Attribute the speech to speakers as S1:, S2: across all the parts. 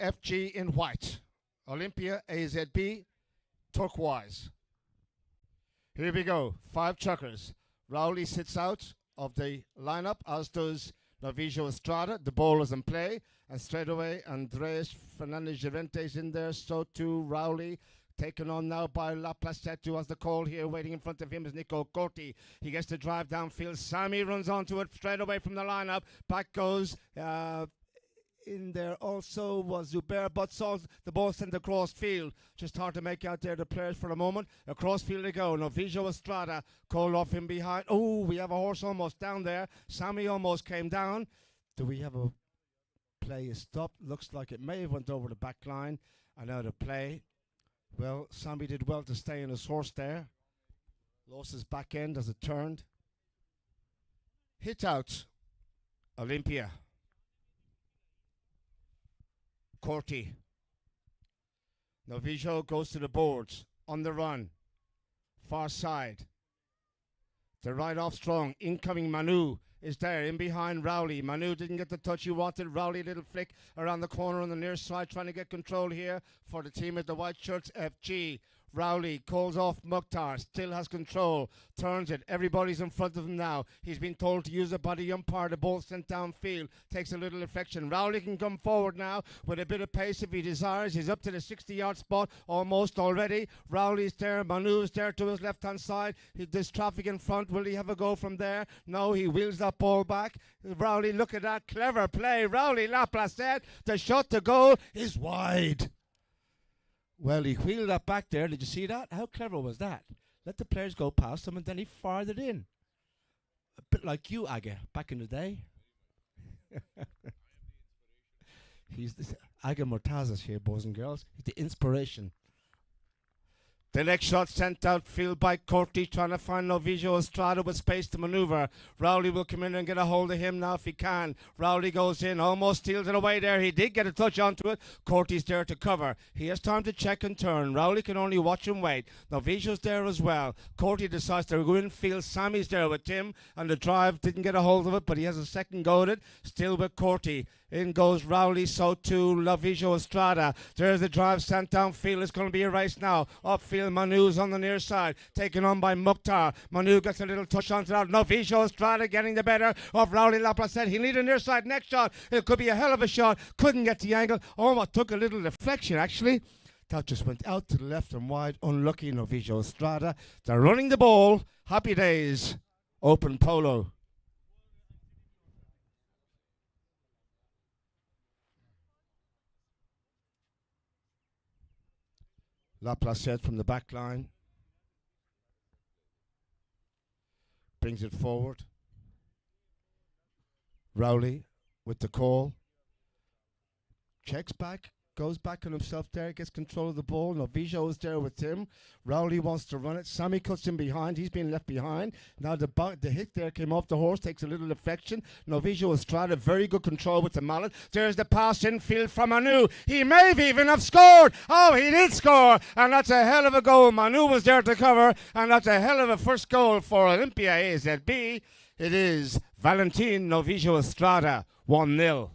S1: FG in white. Olympia, AZB, turquoise. Here we go. 5 chuckers. Rowley sits out of the lineup, as does Novijo Estrada. The ball is in play. And straight away, Andres Fernandez Llorente in there. So too Rowley. Taken on now by La Placette, who has the call here. Waiting in front of him is Nico Corti. He gets to drive downfield. Sammy runs onto it straight away from the lineup. Back goes in there also was Zubair, but saw the ball sent across field. Just hard to make out there the players for a moment. Across field they go. Novijo Estrada called off him behind. Oh, we have a horse almost down there. Sammy almost came down. Do we have a play? A stop? Looks like it may have went over the back line and out of play. Well, Sammy did well to stay in his horse there. Lost his back end as it turned. Hit out. Olympia. Corti. Novijo goes to the boards. On the run. Far side. The right off strong. Incoming Manu is there. In behind Rowley. Manu didn't get the touch he wanted. Rowley, little flick around the corner on the near side. Trying to get control here for the team at the white shirts. FG. Rowley calls off Mukhtar, still has control, turns it, everybody's in front of him now. He's been told to use it by the umpire, the ball sent downfield, takes a little deflection. Rowley can come forward now with a bit of pace if he desires. He's up to the 60-yard spot almost already. Rowley's there, Manu's there to his left-hand side. There's traffic in front. Will he have a go from there? No, he wheels that ball back. Rowley, look at that, clever play. Rowley, La Placette, the shot to goal is wide. Well, he wheeled that back there. Did you see that? How clever was that? Let the players go past him and then he fired it in. A bit like you, Aga, back in the day. He's the Aga Mortazas here, boys and girls. He's the inspiration. The next shot sent outfield by Corti, trying to find Novijo Estrada with space to maneuver. Rowley will come in and get a hold of him now if he can. Rowley goes in, almost steals it away there. He did get a touch onto it. Corti's there to cover. He has time to check and turn. Rowley can only watch and wait. Novijo's there as well. Corti decides to go in field. Sammy's there with Tim, and the drive didn't get a hold of it, but he has a second go at it. Still with Corti. In goes Rowley, so too Novijo Estrada. There's the drive sent downfield. It's going to be a race now. Upfield, Manu's on the near side, taken on by Mukhtar. Manu gets a little touch onto that. Novijo Estrada getting the better of Rowley La Placette. He needed a near side next shot. It could be a hell of a shot. Couldn't get the angle. Almost took a little deflection, actually. That just went out to the left and wide. Unlucky Novijo Estrada. They're running the ball. Happy days. Open Polo. La Placette from the back line. Brings it forward. Rowley with the call. Checks back. Goes back on himself there. Gets control of the ball. Novijo is there with him. Rowley wants to run it. Sammy cuts him behind. He's been left behind. Now the hit there came off the horse. Takes a little deflection. Novijo Estrada, very good control with the mallet. There's the pass infield from Manu. He may even have scored. Oh, he did score. And that's a hell of a goal. Manu was there to cover. And that's a hell of a first goal for Olympia AZB. It is Valentin Novijo Estrada, 1-0.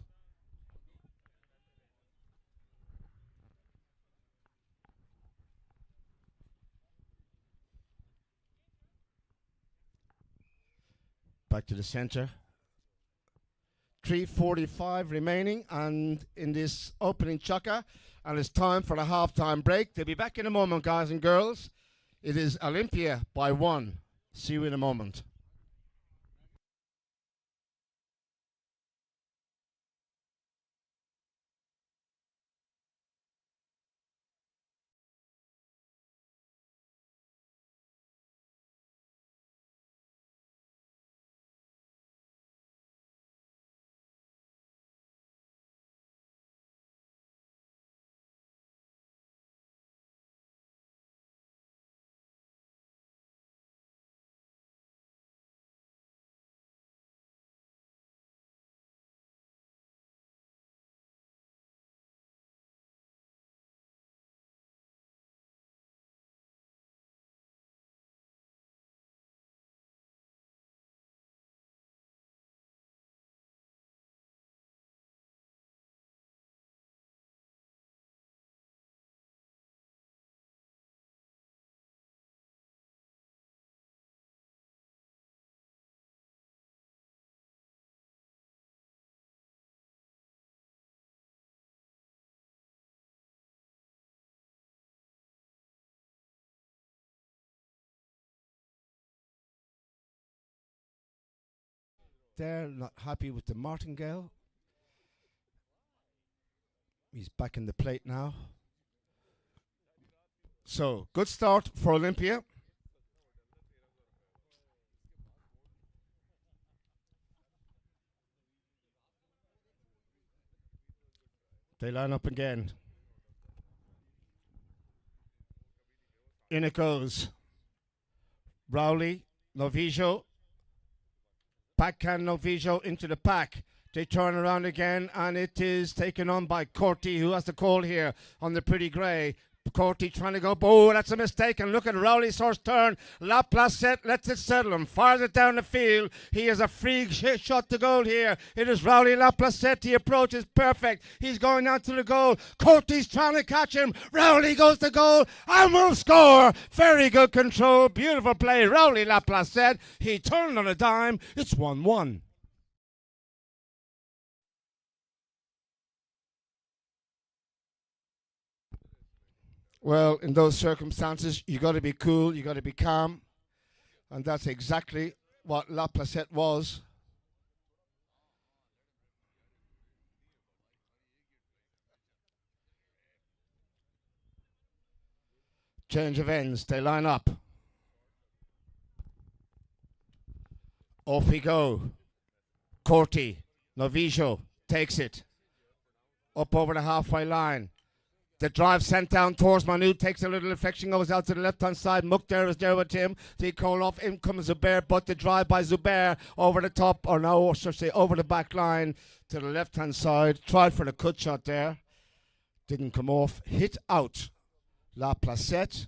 S1: Back to the center. 3:45 remaining and in this opening chukka, and it's time for a halftime break. They'll be back in a moment, guys and girls. It is Olympia by 1. See you in a moment. there, not happy with the martingale. He's back in the plate now. So, good start for Olympia. They line up again. In it goes. Rowley, Novijo. Backhand Novijo into the pack. They turn around again, and it is taken on by Corti, who has the call here on the pretty grey. Corti trying to go, oh, that's a mistake, and look at Rowley's horse turn. Laplace lets it settle and fires it down the field. He has a free shot to goal here. It is Rowley Laplace. The approach is perfect. He's going down to the goal. Corti's trying to catch him. Rowley goes to goal and will score. Very good control, beautiful play. Rowley Laplace he turned on a dime. It's 1-1. Well, in those circumstances, you got to be cool, you got to be calm, and that's exactly what Laplace was. Change of ends, they line up. Off we go. Corti, Novijo takes it. Up over the halfway line. The drive sent down towards Manu, takes a little inflection, goes out to the left-hand side. Mukhtar is there with him. They call off, in comes Zubair, but the drive by Zubair over the top, or no, should I say over the back line to the left-hand side. Tried for the cut shot there. Didn't come off. Hit out. La Placette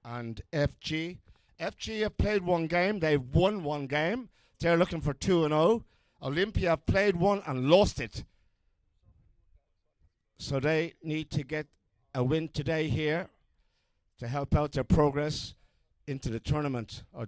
S1: and FG. FG have played one game. They've won one game. They're looking for 2-0. Olympia have played one and lost it. So they need to get a win today here to help out their progress into the tournament, or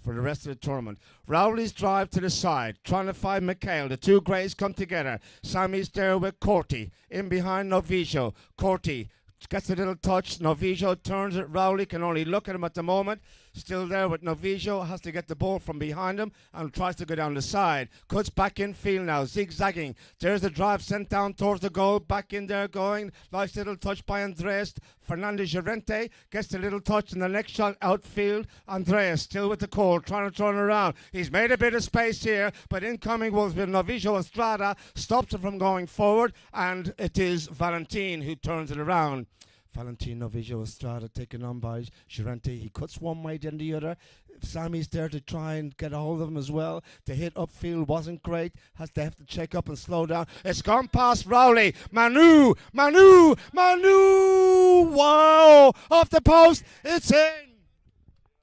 S1: for the rest of the tournament. Rowley's drive to the side, trying to find Mikhail. The two greys come together. Sammy's there with Corti. In behind Novijo. Corti gets a little touch. Novijo turns it. Rowley can only look at him at the moment. Still there with Novijo. Has to get the ball from behind him and tries to go down the side. Cuts back in field now. Zigzagging. There's the drive sent down towards the goal. Back in there going. Nice little touch by Andres. Fernandez Llorente gets the little touch in the next shot outfield. Andres still with the call. Trying to turn around. He's made a bit of space here. But incoming was with Novijo Estrada. Stops it from going forward. And it is Valentin who turns it around. Valentin Novijo Estrada taken on by Llorente. He cuts one way then the other. Sammy's there to try and get a hold of him as well. The hit upfield wasn't great. Has to have to check up and slow down. It's gone past Rowley. Manu! Manu! Manu! Wow! Off the post. It's in.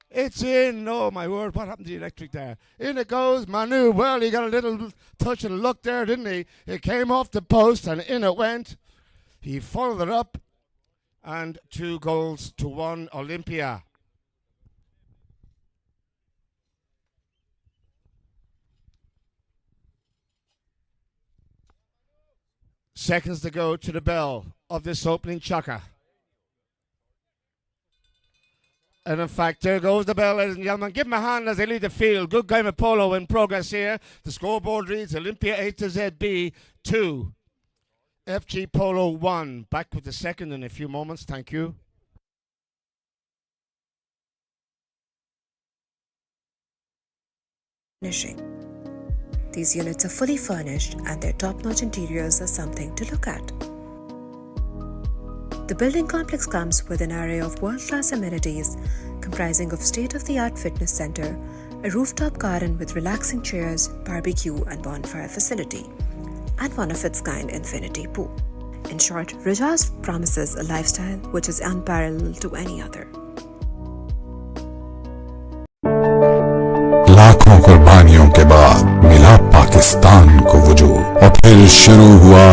S1: It's in. Oh, my word. What happened to the electric there? In it goes. Manu. Well, he got a little touch of luck there, didn't he? It came off the post and in it went. He followed it up. And 2-1 Olympia. Seconds to go to the bell of this opening chukka. And in fact, there goes the bell, ladies and gentlemen. Give them a hand as they lead the field. Good game of polo in progress here. The scoreboard reads Olympia 8 to AZB 2. FG Polo 1. Back with the second in a few moments. Thank you.
S2: Finishing. These units are fully furnished and their top-notch interiors are something to look at. The building complex comes with an array of world-class amenities comprising of state-of-the-art fitness center, a rooftop garden with relaxing chairs, barbecue and bonfire facility, and one of its kind infinity pool. In short, Rajas promises a lifestyle which is unparalleled to any other.
S3: लाखों कुर्बानियों के बाद मिला पाकिस्तान को वजूद और फिर शुरू हुआ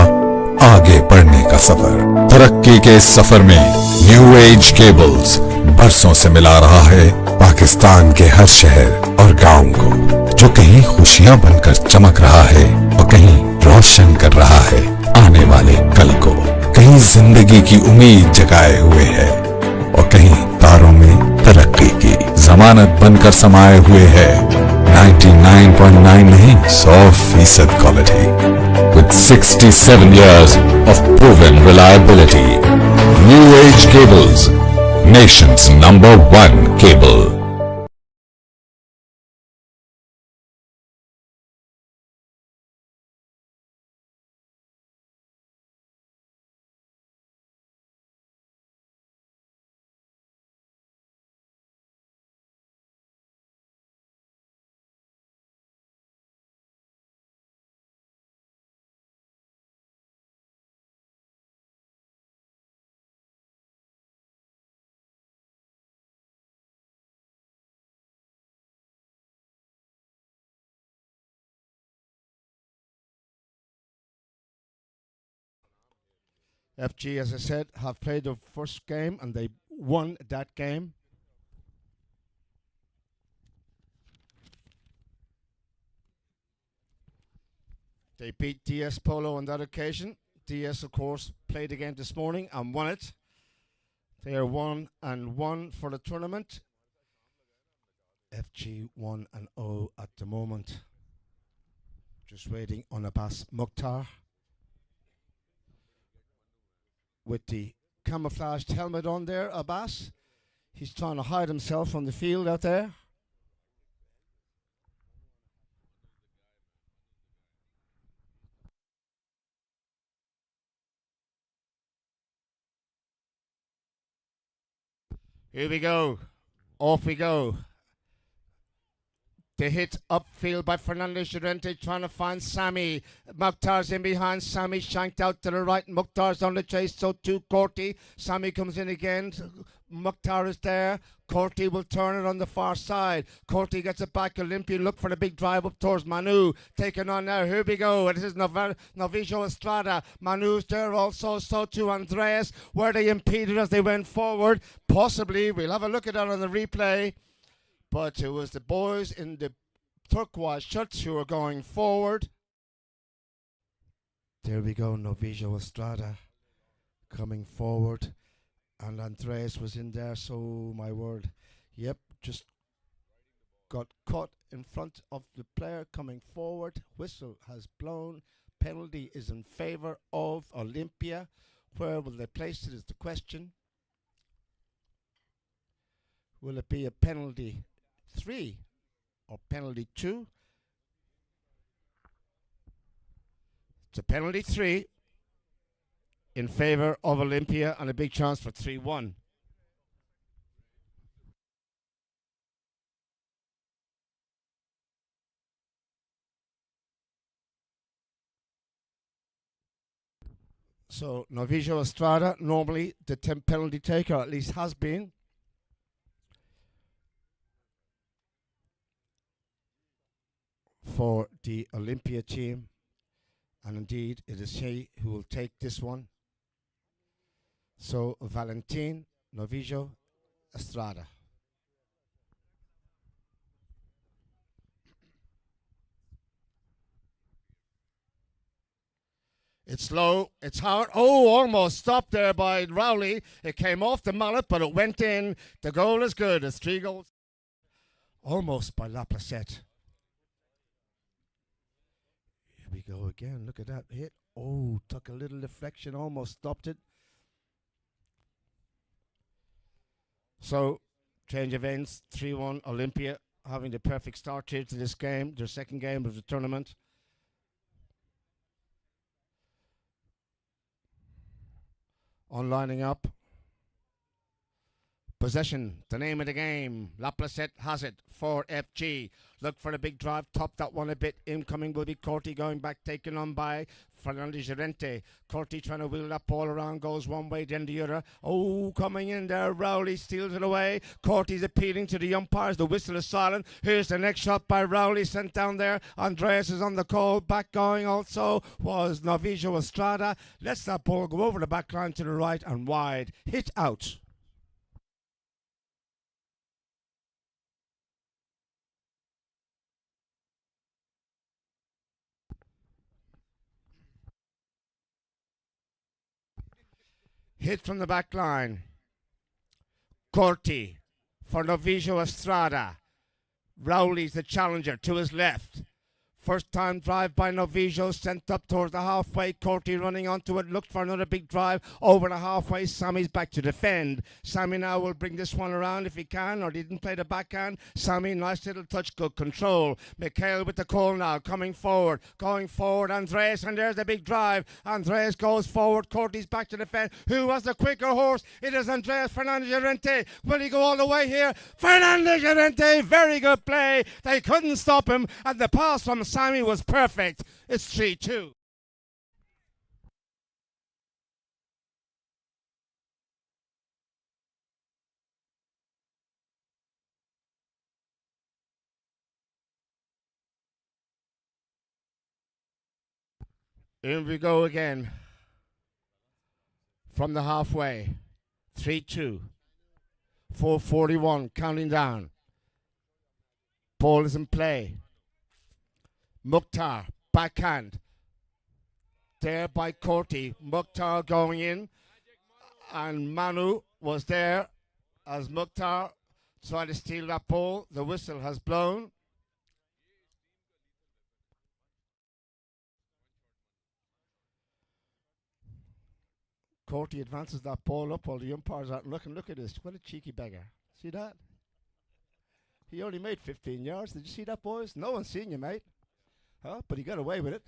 S3: आगे बढ़ने का सफर। तरक्की के इस सफर में न्यू एज केबल्स बरसों से मिला रहा है पाकिस्तान के हर शहर और गांव को, जो कहीं खुशियां बनकर चमक रहा है और कहीं रोशन कर रहा है आने वाले कल को, कहीं जिंदगी की उम्मीद जगाए हुए है और कहीं तारों में तरक्की की जमानत बनकर समाये हुए है 99.9 नहीं, 100% quality. With 67 years of proven reliability. New Age Cables, nation's #1 cable.
S1: FG, as I said, have played the first game and they won that game. They beat DS Polo on that occasion. DS, of course, played the game this morning and won it. They are 1-1 for the tournament. FG 1-0 at the moment. Just waiting on Abbas Mukhtar with the camouflaged helmet on there. Abbas, he's trying to hide himself on the field out there. Here we go. Off we go. The hit upfield by Fernandez Llorente trying to find Sami. Mukhtar's in behind. Sami shanked out to the right. Mukhtar's on the chase, so too Corti. Sami comes in again. Mukhtar is there. Corti will turn it on the far side. Corti gets it back. Olympia look for the big drive up towards Manu. Taken on now. Here we go. This is Novicio Estrada. Manu's there also. So too Andreas. Where they impeded as they went forward. Possibly. We'll have a look at that on the replay. But it was the boys in the turquoise shirts who were going forward. There we go, Novicio Estrada coming forward. And Andres was in there, so my word. Yep, just got caught in front of the player coming forward. Whistle has blown. Penalty is in favour of Olympia. Where will they place it is the question. Will it be a penalty 3 or penalty 2? It's a penalty 3 in favour of Olympia and a big chance for 3-1. So Novicio Estrada, normally the penalty taker, at least has been. For the Olympia team, and indeed it is he who will take this one. So Valentin Novicio Estrada. It's low, it's hard. Oh, almost stopped there by Rowley. It came off the mallet, but it went in. The goal is good. It's 3 goals. Almost by Laplacette. We go again. Look at that hit. Oh, took a little deflection, almost stopped it. So, change of ends, 3-1 Olympia having the perfect start here to this game, their second game of the tournament. On lining up. Possession, the name of the game. Laplacette has it for FG. Look for the big drive, top that one a bit. Incoming will be Corti going back, taken on by Fernandez Llorente. Corti trying to wheel that ball around, goes one way, then the other. Oh, coming in there, Rowley steals it away. Corti's appealing to the umpires, the whistle is silent. Here's the next shot by Rowley, sent down there. Andreas is on the call, back going also was Novicio Estrada. Lets that ball go over the back line to the right and wide. Hit out. Hit from the back line. Corti for Novicio Estrada. Rowley's the challenger to his left. First time drive by Novijo, sent up towards the halfway. Corti running onto it, looked for another big drive over the halfway. Sammy's back to defend. Sammy now will bring this one around if he can, or didn't play the backhand. Sammy, nice little touch, good control. Mikhail with the call now, coming forward, going forward. Andreas, and there's the big drive. Andreas goes forward, Corti's back to defend. Who was the quicker horse? It is Andreas Fernandez Llorente. Will he go all the way here? Fernandez Llorente, very good play. They couldn't stop him, and the pass from Sammy was perfect. It's 3-2. Here we go again. From the halfway. 3-2. 4:41, counting down. Ball is in play. Mukhtar, backhand. There by Corti. Mukhtar going in. And Manu was there as Mukhtar tried to steal that ball. The whistle has blown. Corti advances that ball up while the umpires aren't looking. Look at this. What a cheeky beggar. See that? He only made 15 yards. Did you see that, boys? No one's seen you, mate. Huh? But he got away with it.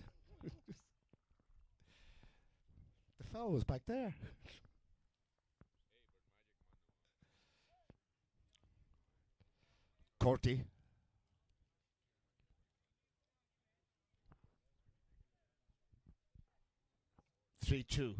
S1: The foul was back there. Corti. Three, 2.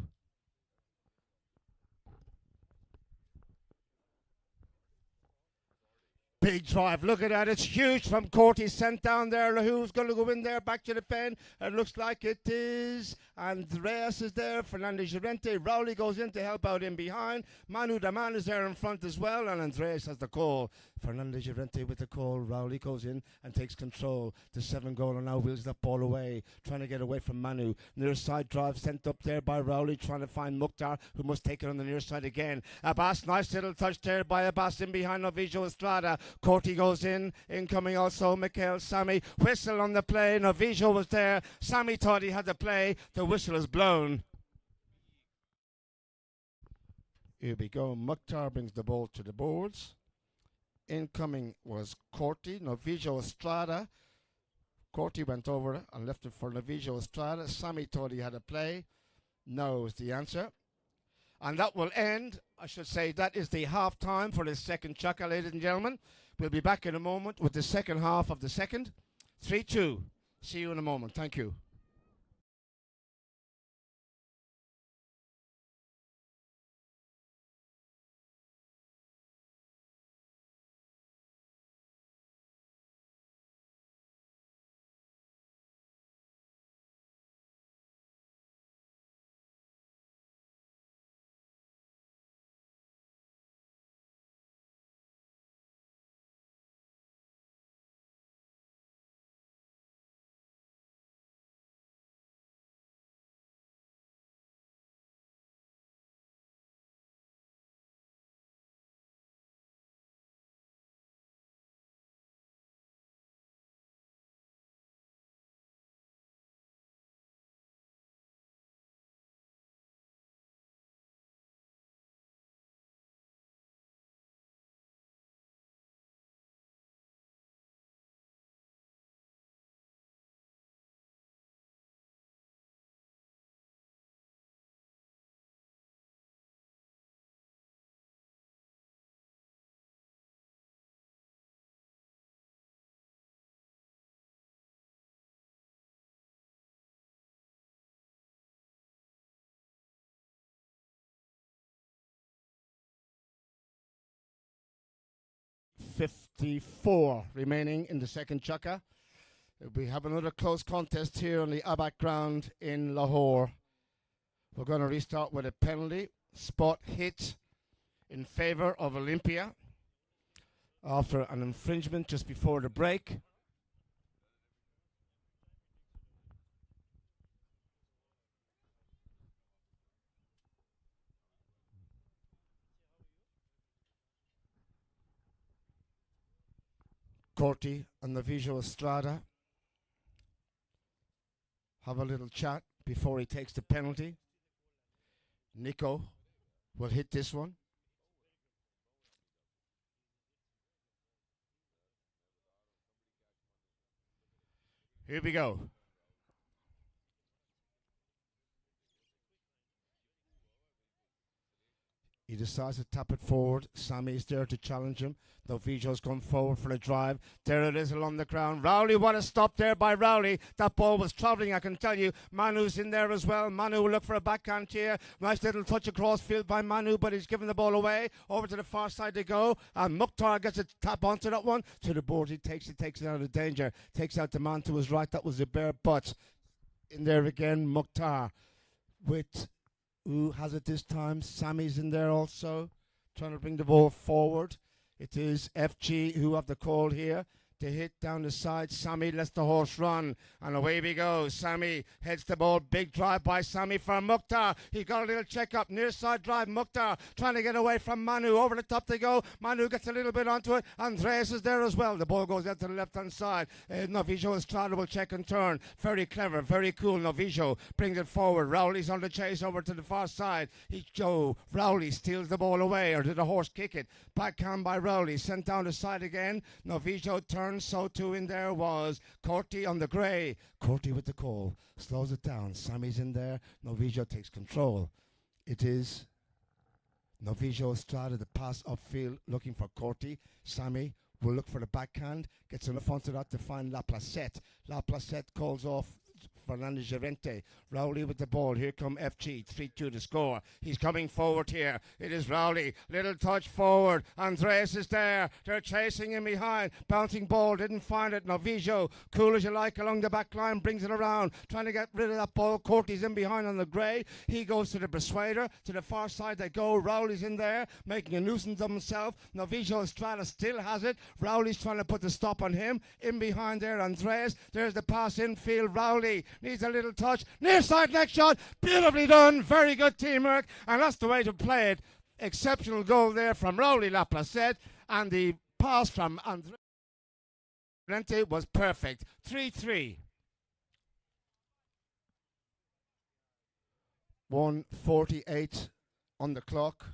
S1: Big drive. Look at that. It's huge from Corti. Sent down there. Who's going to go in there? Back to the pen. It looks like it is. Andreas is there. Fernandez Llorente. Rowley goes in to help out in behind. Manu the man is there in front as well. And Andreas has the call. Fernandez Llorente with the call. Rowley goes in and takes control. The 7-goaler now wheels that ball away. Trying to get away from Manu. Near side drive sent up there by Rowley. Trying to find Mukhtar, who must take it on the near side again. Abbas. Nice little touch there by Abbas in behind Novijo Estrada. Corti goes in. Incoming also Mikhail. Sammy. Whistle on the play. Novijo was there. Sammy thought he had the play. The whistle is blown. Here we go. Mukhtar brings the ball to the boards. Incoming was Corti. Novijo Estrada. Corti went over and left it for Novijo Estrada. Sammy thought he had a play. No is the answer. And that will end, I should say, that is the half time for the second chukka, ladies and gentlemen. We'll be back in a moment with the second half of the second. 3-2. See you in a moment. Thank you. .54 remaining in the second chukka. We have another close contest here on the Abak ground in Lahore. We're going to restart with a penalty. Spot hit in favour of Olympia after an infringement just before the break. Corti and Novijo Estrada have a little chat before he takes the penalty. Nico will hit this one. Here we go. He decides to tap it forward. Sammy's there to challenge him. Novijo's come forward for a drive. There it is along the ground. Rowley, what a stop there by Rowley. That ball was travelling, I can tell you. Manu's in there as well. Manu will look for a backhand here. Nice little touch across field by Manu, but he's given the ball away. Over to the far side they go. And Mukhtar gets a tap onto that one. To the board, he takes it out of danger. Takes out the man to his right. That was Zubair, but in there again, Mukhtar with... Who has it this time? Sammy's in there also, trying to bring the ball forward. It is FG who have the call here to hit down the side. Sammy lets the horse run, and away we go. Sammy heads the ball. Big drive by Sammy for Mukhtar. He got a little check up. Near side drive. Mukhtar trying to get away from Manu. Over the top they go. Manu gets a little bit onto it. Andreas is there as well. The ball goes out to the left-hand side. Novijo Estrada will check and turn. Very clever, very cool. Novijo brings it forward. Rowley's on the chase over to the far side. Rowley steals the ball away, or did the horse kick it? Backhand by Rowley. Sent down the side again. Novijo turns. So too in there was Corti on the grey. Corti with the call. Slows it down. Sammy's in there. Novijo takes control. It is Novijo Estrada, the pass upfield looking for Corti. Sammy will look for the backhand. Gets in the front of that to find La Placette. La Placette calls off Fernando Gerente. Rowley with the ball. Here come FG. 3-2 to score. He's coming forward here. It is Rowley. Little touch forward. Andreas is there. They're chasing him behind. Bouncing ball. Didn't find it. Novijo, cool as you like, along the back line. Brings it around. Trying to get rid of that ball. Corti's in behind on the grey. He goes to the persuader. To the far side they go. Rowley's in there, making a nuisance of himself. Novijo Estrada still has it. Rowley's trying to put the stop on him. In behind there, Andreas. There's the pass infield. Rowley needs a little touch. Near side next shot. Beautifully done. Very good teamwork. And that's the way to play it. Exceptional goal there from Rowley La Placette. And the pass from Andrea was perfect. 3-3. 1:48 on the clock.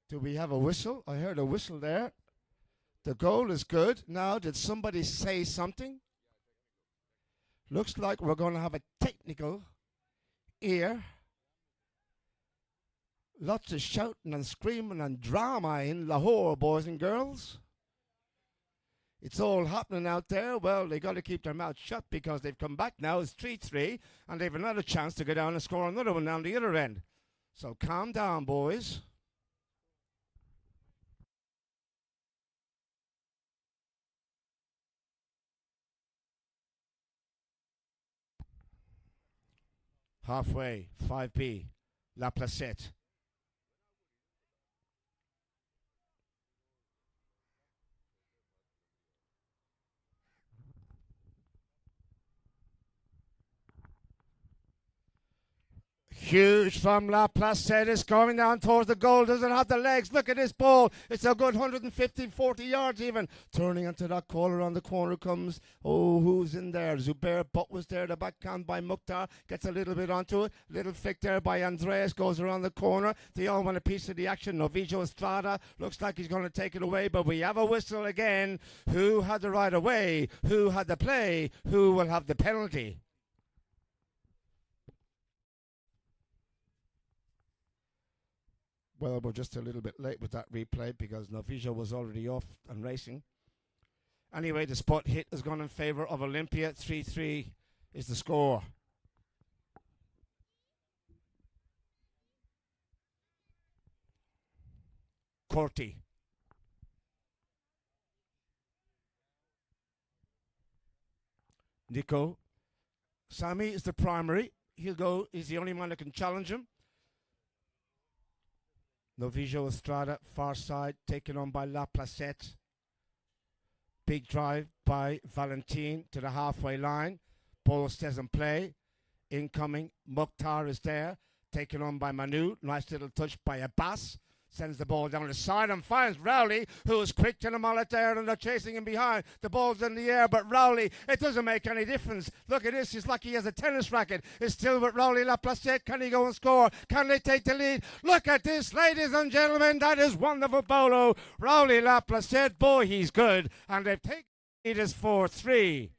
S1: Do we have a whistle? I heard a whistle there. The goal is good. Now, did somebody say something? Looks like we're going to have a technical here. Lots of shouting and screaming and drama in Lahore, boys and girls. It's all happening out there. Well, they got to keep their mouths shut because they've come back now. It's 3-3, and they've another chance to go down and score another one down the other end. So calm down, boys. Halfway, 5B, La Placette. Huge from La Placette. Is going down towards the goal. Doesn't have the legs. Look at this ball. It's a good 150, 40 yards even. Turning into that corner. On the corner comes, oh, who's in there? Zubair Butt was there. The backhand by Mukhtar. Gets a little bit onto it. Little flick there by Andreas. Goes around the corner. They all want a piece of the action. Novijo Estrada looks like he's going to take it away. But we have a whistle again. Who had the right away? Who had the play? Who will have the penalty? Well, we're just a little bit late with that replay because Novijo was already off and racing. Anyway, the spot hit has gone in favour of Olympia. 3-3 is the score. Corti. Nico. Sammy is the primary. He'll go. He's the only one that can challenge him. Novijo Estrada, far side, taken on by La Placette. Big drive by Valentin to the halfway line. Polo stays in play. Incoming, Mukhtar is there, taken on by Manu. Nice little touch by Abbas. Sends the ball down the side and finds Rowley, who is quick to the mallet there, and they're chasing him behind. The ball's in the air, but Rowley, it doesn't make any difference. Look at this, he's like he has a tennis racket. It's still with Rowley Laplace. Can he go and score? Can they take the lead? Look at this, ladies and gentlemen, that is wonderful polo. Rowley Laplace, boy, he's good. And they've taken it as 4-3.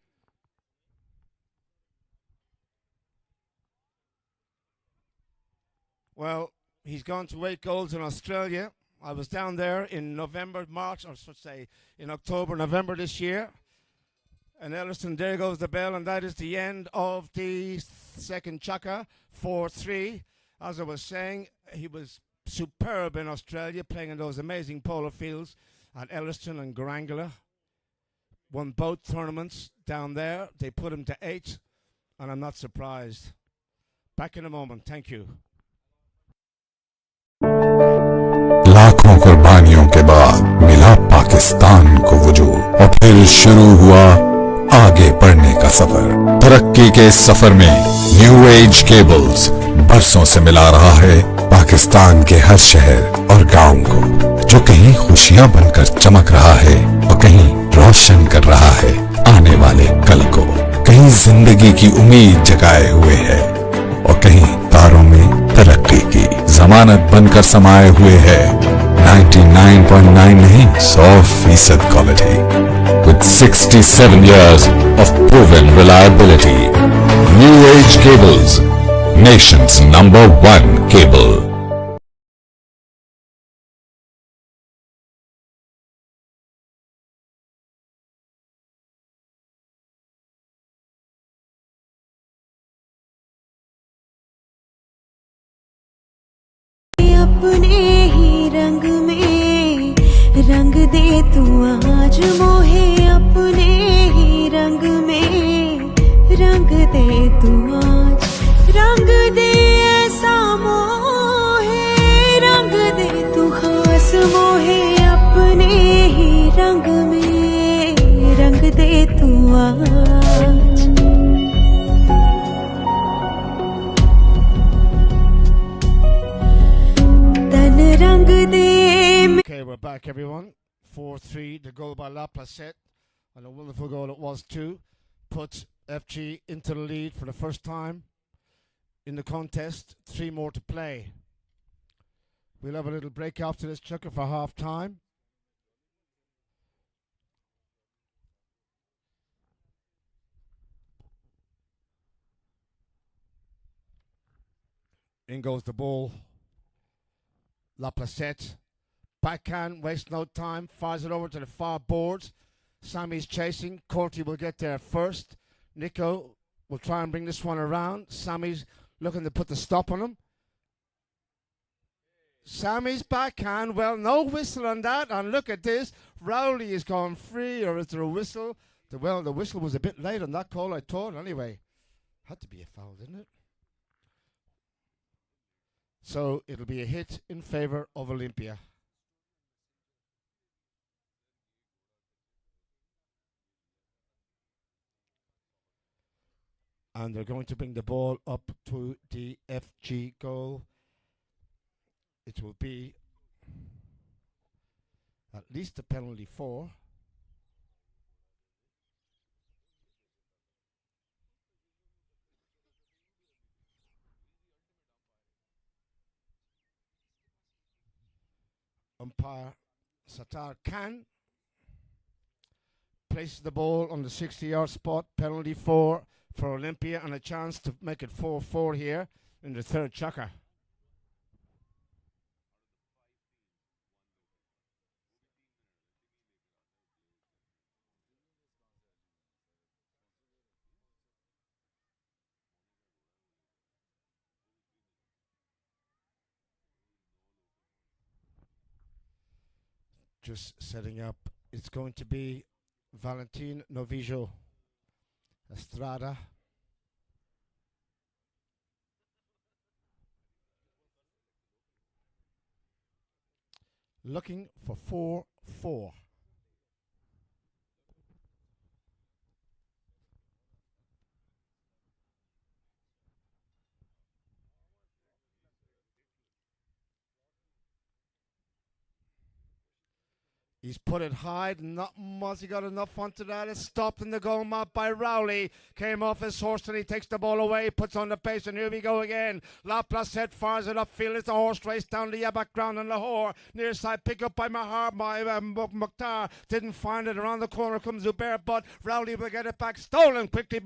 S1: Well, he's gone to 8 goals in Australia. I was down there in November, March, or should say in October, November this year. And Elliston, there goes the bell, and that is the end of the second chukka, 4-3. As I was saying, he was superb in Australia, playing in those amazing polo fields at Elliston and Garangala. Won both tournaments down there. They put him to 8, and I'm not surprised. Back in a moment. Thank you.
S3: लाखों कुर्बानियों के बाद मिला पाकिस्तान को वजूद और फिर शुरू हुआ आगे बढ़ने का सफर। तरक्की के इस सफर में न्यू एज केबल्स बरसों से मिला रहा है पाकिस्तान के हर शहर और गांव को, जो कहीं खुशियां बनकर चमक रहा है और कहीं रोशन कर रहा है आने वाले कल को, कहीं जिंदगी की उम्मीद जगाए हुए है और कहीं तारों में तरक्की की जमानत बनकर समाये हुए है 99.9 नहीं 100% quality with 67 years of proven reliability. New Age Cables, nation's #1 cable.
S4: अपने ही रंग में रंग दे तू आज मोहे, अपने ही रंग में रंग दे तू आज, रंग दे ऐसा मोहे, रंग दे तू खास मोहे, अपने ही रंग में रंग दे तू आज।
S1: Okay, we're back, everyone. 4-3, the goal by Laplace, and a wonderful goal it was too. Put FG into the lead for the first time in the contest. 3 more to play. We'll have a little break after this chukka for half time. In goes the ball. Laplace, backhand, waste no time, fires it over to the far boards. Sammy's chasing, Courtney will get there first. Nico will try and bring this one around. Sammy's looking to put the stop on him. Sammy's backhand, well, no whistle on that, and look at this. Rowley is gone free, or is there a whistle? The whistle was a bit late on that call, I thought, anyway. Had to be a foul, didn't it? So it'll be a hit in favor of Olympia. And they're going to bring the ball up to the FG goal. It will be at least a penalty for. Umpire Sattar Khan places the ball on the 60-yard spot. Penalty for Olympia, and a chance to make it 4-4 here in the third chukka. Just setting up. It's going to be Valentin Novijo Estrada. Looking for 4-4. He's put it high, not much. He got enough onto that. It's stopped in the goal map by Rowley. Came off his horse and he takes the ball away, puts on the pace, and here we go again. La Placette fires it upfield. It's a horse race down the background in Lahore. Near side pick up by Mukhtar. Didn't find it. Around the corner comes Zubair, but Rowley will get it back. Stolen quickly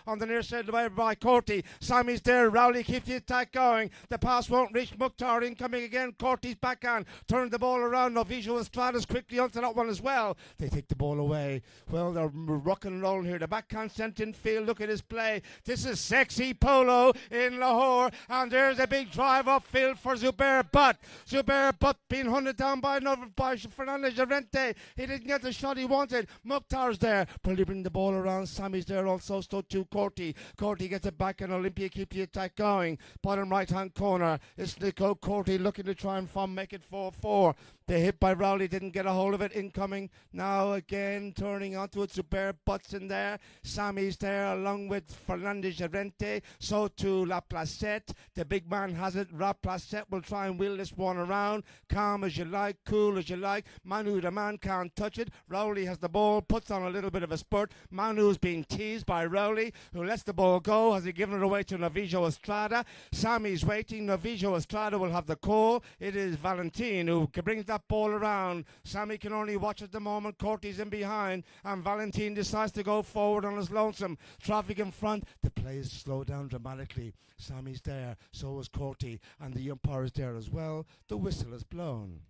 S1: on the near side by Corty. Sammy's there. Rowley keeps the attack going. The pass won't reach Mukhtar. Incoming again. Corty's backhand. Turned the ball around. Novicio Estrada's quickly onto that one as well. They take the ball away. Well, they're rocking and rolling here. The backhand sent in field. Look at his play. This is sexy Polo in Lahore. And there's a big drive upfield for Zubair Butt. Zubair Butt being hunted down by Fernandez Llorente. He didn't get the shot he wanted. Mukhtar's there. Probably bring the ball around. Sammy's there also. So too Corty. Corty gets it back and Olympia keep the attack going. Bottom right hand corner. It's Nico Corty looking to try and make it 4-4. The hit by Rowley didn't get a hold of it. Incoming now again, turning onto it. Zubair Butts in there. Sammy's there along with Fernandez Llorente. So too La Placette. The big man has it. La Placette will try and wheel this one around. Calm as you like, cool as you like. Manu the man can't touch it. Rowley has the ball, puts on a little bit of a spurt. Manu's being teased by Rowley, who lets the ball go. Has he given it away to Novicio Estrada? Sammy's waiting. Novicio Estrada will have the call. It is Valentin who brings that ball around. Sammy can only watch at the moment. Corty's in behind, and Valentin decides to go forward on his lonesome. Traffic in front. The play is slowed down dramatically. Sammy's there, so is Corty, and the umpire is there as well. The whistle is blown.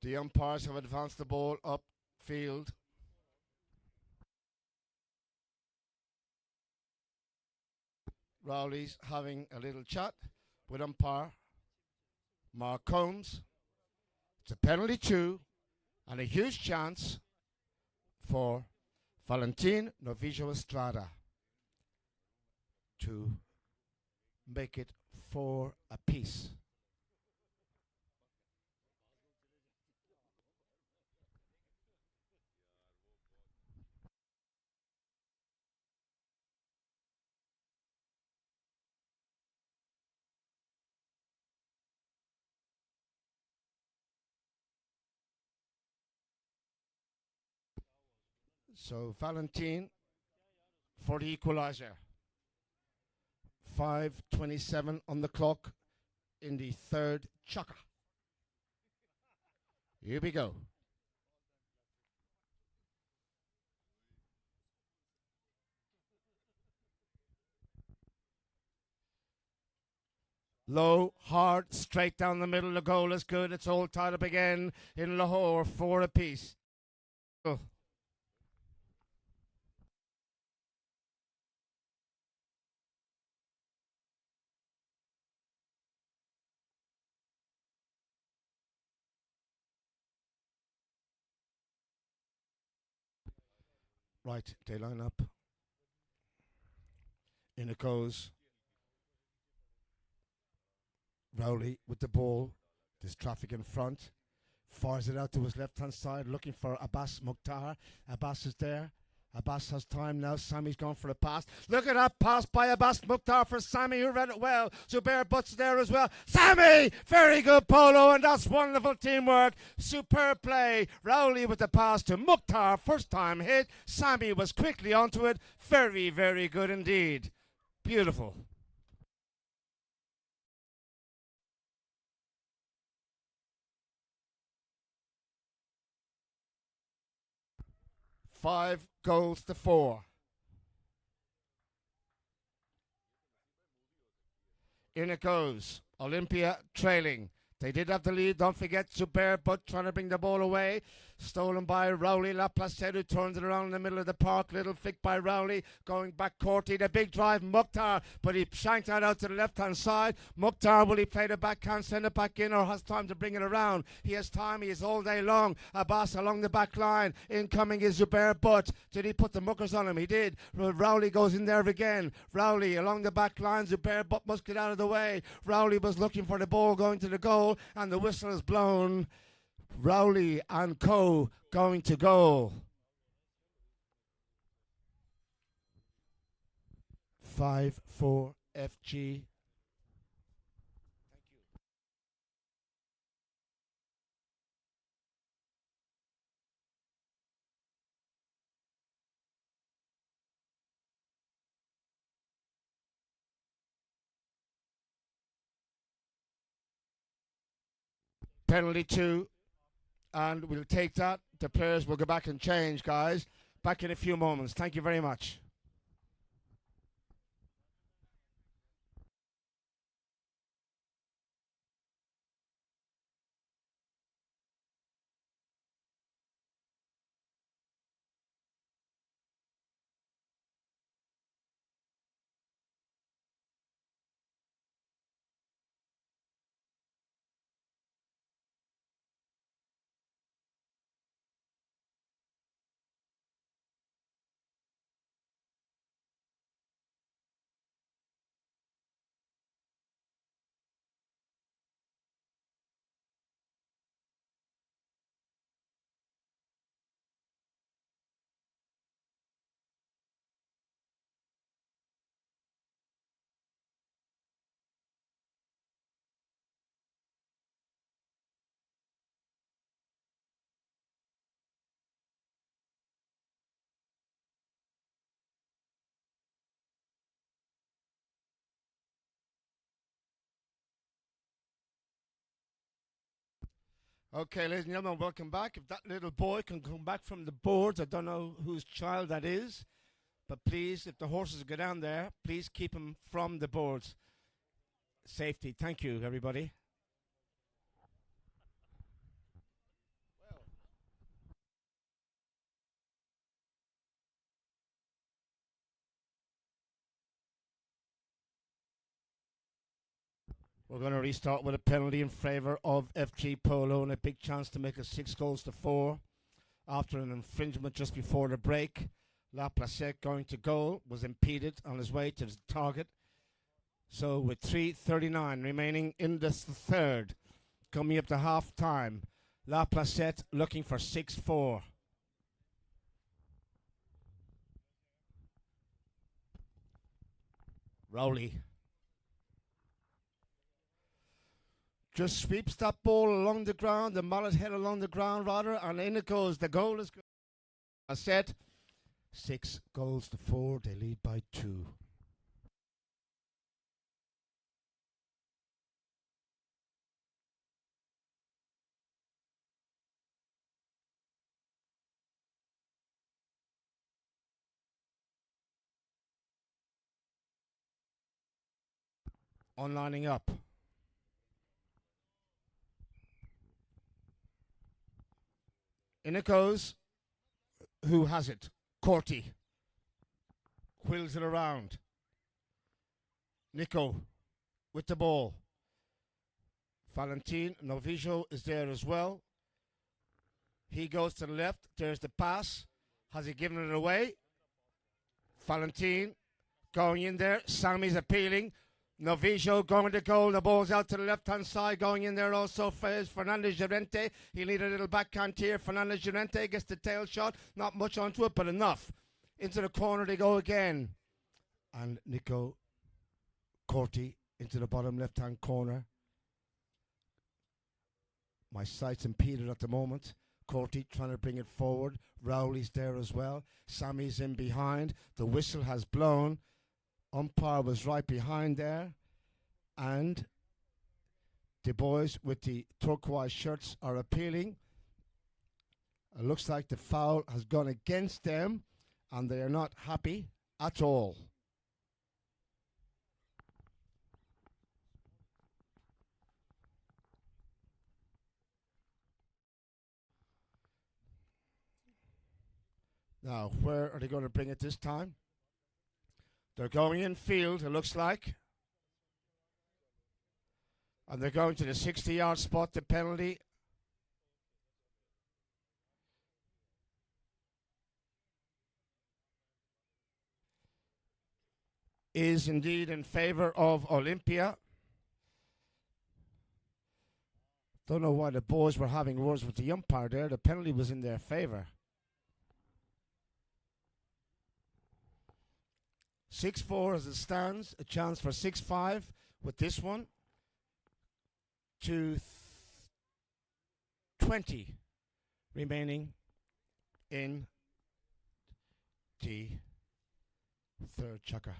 S1: The umpires have advanced the ball upfield. Rowley's having a little chat with umpire Mark Combs. It's a penalty too, and a huge chance for Valentin Novicio Estrada to make it 4 apiece. So Valentin for the equalizer. 5:27 on the clock in the third chukka. Here we go. Low, hard, straight down the middle. The goal is good. It's all tied up again in Lahore. 4 apiece. Oh. Right, they line up. In it goes. Rowley with the ball. There's traffic in front. Fires it out to his left-hand side, looking for Abbas Mukhtar. Abbas is there. Abbas has time now. Sammy's gone for a pass. Look at that pass by Abbas Mukhtar for Sammy, who read it well. Zubair Butts there as well. Sammy! Very good Polo, and that's wonderful teamwork. Superb play. Rowley with the pass to Mukhtar. First time hit. Sammy was quickly onto it. Very, very good indeed. Beautiful. Five goals to 4. In it goes. Olympia trailing. They did have the lead. Don't forget Zubair Butt trying to bring the ball away. Stolen by Rowley. Laplace who turns it around in the middle of the park. Little flick by Rowley. Going back Courty. The big drive. Mukhtar. But he shanked that out to the left-hand side. Mukhtar, will he play the backhand, send it back in, or has time to bring it around? He has time. He is all day long. Abbas along the back line. Incoming is Zubair Butt. Did he put the muckers on him? He did. Rowley goes in there again. Rowley along the back line. Zubair Butt must get out of the way. Rowley was looking for the ball going to the goal, and the whistle is blown. Rowley and co going to goal. 5-4 FG. Penalty 2, and we'll take that. The players will go back and change, guys. Back in a few moments. Thank you very much. Okay, ladies and gentlemen, welcome back. If that little boy can come back from the boards, I don't know whose child that is, but please, if the horses go down there, please keep him from the boards. Safety. Thank you, everybody. We're going to restart with a penalty in favour of FG Polo and a big chance to make it 6-4 after an infringement just before the break. Laplace going to goal, was impeded on his way to the target. So with 3:39 remaining in the third, coming up to half time, Laplace looking for 6-4. Rowley just sweeps that ball along the ground, the mallet head along the ground rather, and in it goes. The goal is good. I said 6-4. They lead by 2. On lining up. In it goes. Who has it? Courty. Wheels it around. Nico with the ball. Valentin Novijo is there as well. He goes to the left. There's the pass. Has he given it away? Valentin going in there. Sammy's appealing. Novijo going to goal. The ball's out to the left-hand side. Going in there also is Fernandez Llorente. He need a little backhand here. Fernandez Llorente gets the tail shot. Not much onto it, but enough. Into the corner they go again. And Nico Courty into the bottom left-hand corner. My sight's impeded at the moment. Courty trying to bring it forward. Rowley's there as well. Sammy's in behind. The whistle has blown. Umpire was right behind there, and the boys with the turquoise shirts are appealing. It looks like the foul has gone against them, and they are not happy at all. Now, where are they going to bring it this time? They're going in field, it looks like. And they're going to the 60-yard spot, the penalty. Is indeed in favor of Olympia. Don't know why the boys were having words with the umpire there. The penalty was in their favor. 6-4 as it stands. A chance for 6-5 with this one. To 20 remaining in the third chukker.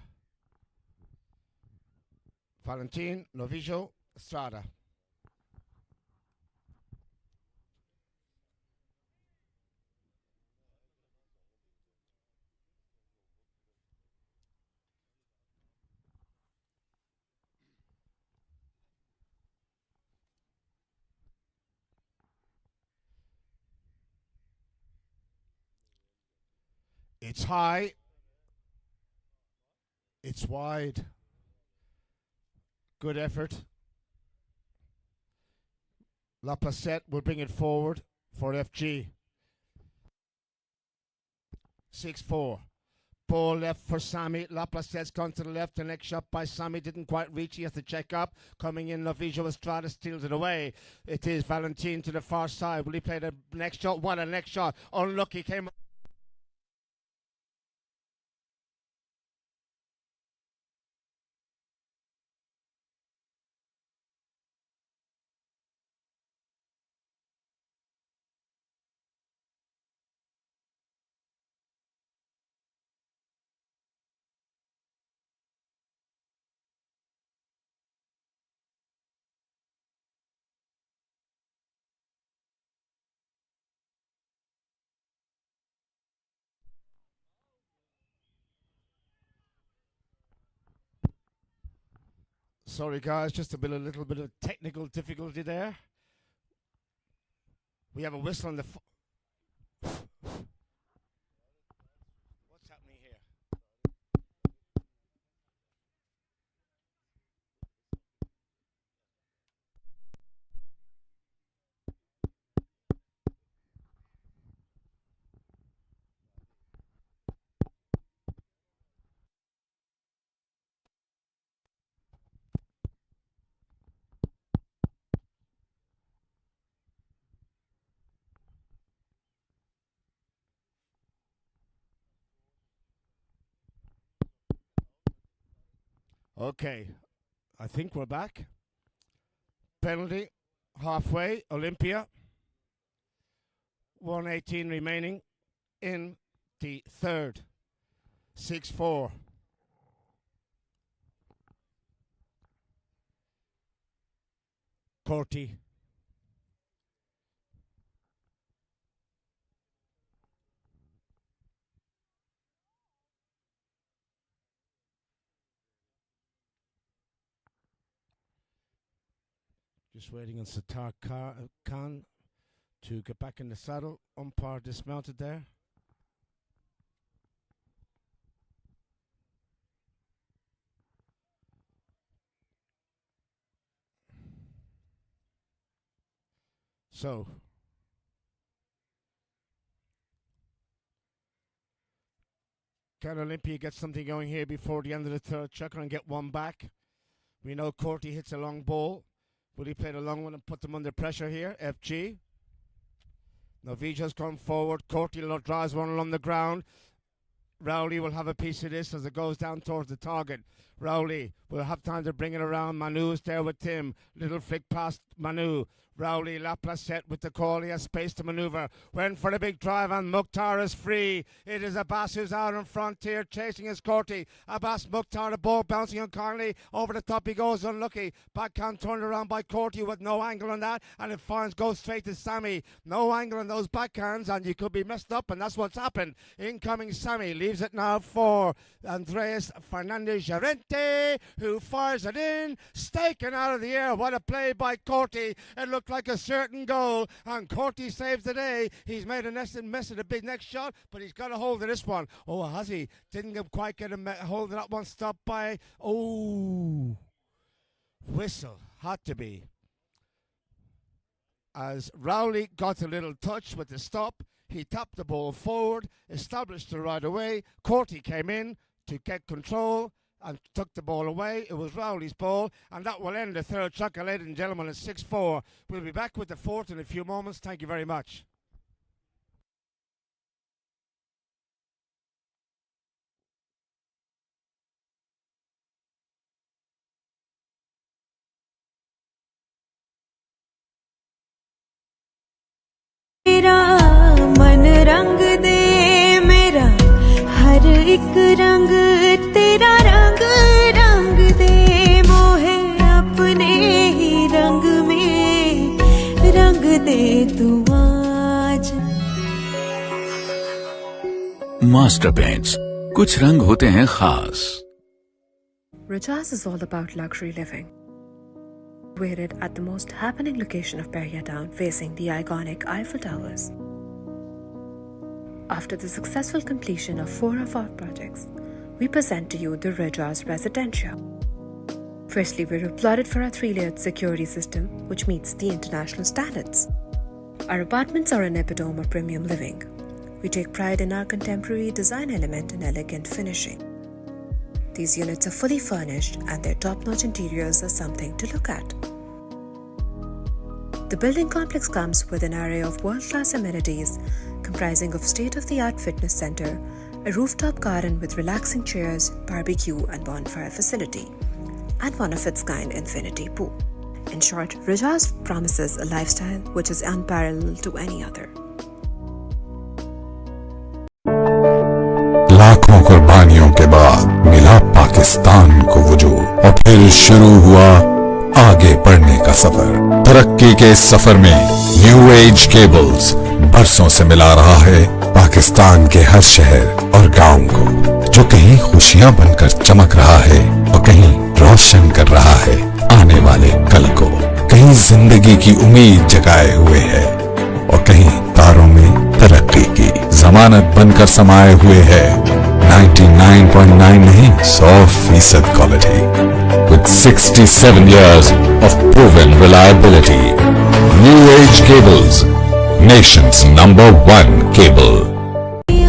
S1: Valentin, Novijo, Estrada. It's high. It's wide. Good effort. Laplacette will bring it forward for FG. 6-4. Ball left for Sammy. Laplacette's gone to the left. The next shot by Sammy didn't quite reach. He has to check up. Coming in, Novijo Estrada steals it away. It is Valentin to the far side. Will he play the next shot? What a next shot. Unlucky. Came Sorry, guys, just a little bit of technical difficulty there. We have a whistle on the. What's happening here? Okay, I think we're back. Penalty, halfway, Olympia. 1:18 remaining in the third. 6-4. Corti. Just waiting on Sattar Khan to get back in the saddle. Umpire dismounted there. So, can Olympia get something going here before the end of the third chukker and get one back? We know Corti hits a long ball. Will he play the long one and put them under pressure here? FG. Novijo's come forward. Corti drives one along the ground. Rowley will have a piece of this as it goes down towards the target. Rowley will have time to bring it around. Manu is there with Tim. Little flick past Manu. Rowley, Laplacette with the call. He has space to maneuver. Went for the big drive and Mukhtar is free. It is Abbas who's out in front here chasing his Corti. Abbas, Mukhtar, the ball bouncing on Connolly. Over the top he goes, unlucky. Backhand turned around by Corti with no angle on that, and it goes straight to Sammy. No angle on those backhands and you could be messed up, and that's what's happened. Incoming Sammy leaves it now for Andres Fernandez Llorente, who fires it in. Staken out of the air. What a play by Corti. Courtney. It looked like a certain goal, and Courtney saves the day. He's made a mess of the big next shot, but he's got a hold of this one. Oh, has he? Didn't quite get a hold of that one. Stopped by. Oh, whistle. Had to be. As Rowley got a little touch with the stop, he tapped the ball forward, established it right away. Courtney came in to get control and took the ball away. It was Rowley's ball, and that will end the third chukker, ladies and gentlemen, at 6-4. We'll be back with the fourth in a few moments. Thank you very much.
S4: मेरा मन रंग दे मेरा हर एक रंग तेरा रंग रंग दे मोहे अपने ही रंग में रंग दे तू आज
S3: मास्टर पेंट्स, कुछ रंग होते हैं खास.
S2: Rajaz is all about luxury living. Located at the most happening location of Bahia Town, facing the iconic Eiffel Towers. After the successful completion of 4 of our projects, we present to you the Rajaz Residencia. Firstly, we're applauded for our 3-layered security system, which meets the international standards. Our apartments are an epitome of premium living. We take pride in our contemporary design element and elegant finishing. These units are fully furnished and their top-notch interiors are something to look at. The building complex comes with an array of world-class amenities comprising of state-of-the-art fitness center, a rooftop garden with relaxing chairs, barbecue and bonfire facility, and one of its kind infinity pool. In short, Rajaz promises a lifestyle which is unparalleled to any other.
S3: लाखों कुर्बानियों के बाद मिला पाकिस्तान को वजूद और फिर शुरू हुआ आगे बढ़ने का सफर. तरक्की के इस सफर में न्यू एज केबल्स बरसों से मिला रहा है पाकिस्तान के हर शहर और गांव को, जो कहीं खुशियां बनकर चमक रहा है और कहीं रोशन कर रहा है आने वाले कल को. कहीं जिंदगी की उम्मीद जगाए हुए है और कहीं तारों में तरक्की की जमानत बनकर समाये हुए है. 99.9 नहीं 100% quality with 67 years of proven reliability. New Age Cables, nation's #1 cable.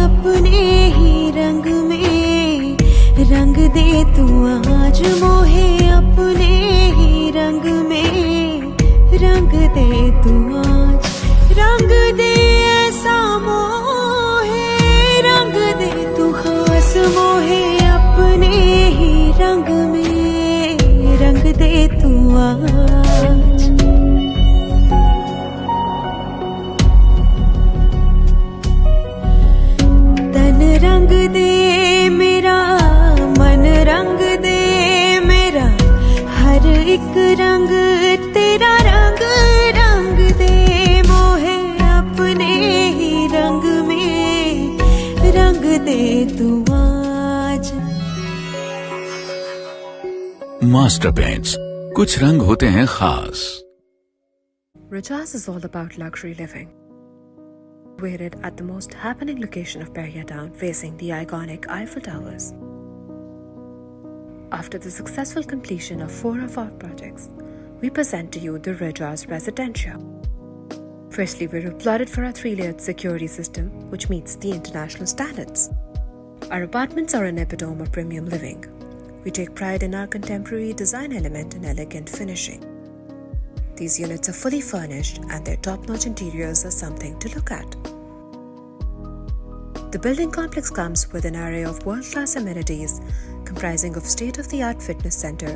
S4: अपने ही रंग में रंग दे तू आज मोहे अपने ही रंग में रंग दे तू आज रंग दे ऐसा मोहे रंग दे तू खास मोहे अपने ही रंग में रंग दे तू आज. तन रंग दे मेरा मन रंग दे मेरा हर एक रंग तेरा रंग रंग दे मोहे अपने ही रंग में रंग दे तू आज.
S3: मास्टर पेंट्स, कुछ रंग होते हैं खास.
S2: Rajaz is all about luxury living. Located at the most happening location of Bahia Town, facing the iconic Eiffel Towers. After the successful completion of 4 of our projects, we present to you the Rajaz Residencia. Firstly, we're applauded for our 3-layered security system, which meets the international standards. Our apartments are an epitome of premium living. We take pride in our contemporary design element and elegant finishing. These units are fully furnished and their top-notch interiors are something to look at. The building complex comes with an array of world-class amenities comprising of state-of-the-art fitness center,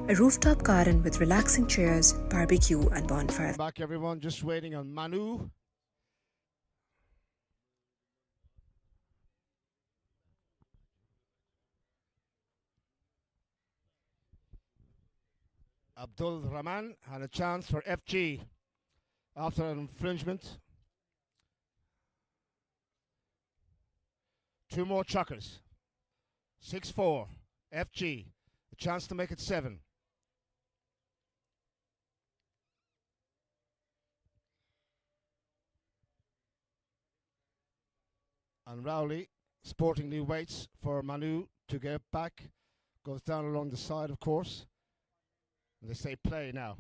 S2: a rooftop garden with relaxing chairs, barbecue and bonfire.
S1: Back everyone, just waiting on Manu. Abdul Rahman had a chance for FG after an infringement. 2 more chuckers. 6-4. FG. A chance to make it 7. And Rowley sportingly waits for Manu to get back. Goes down along the side, of course. And they say play now.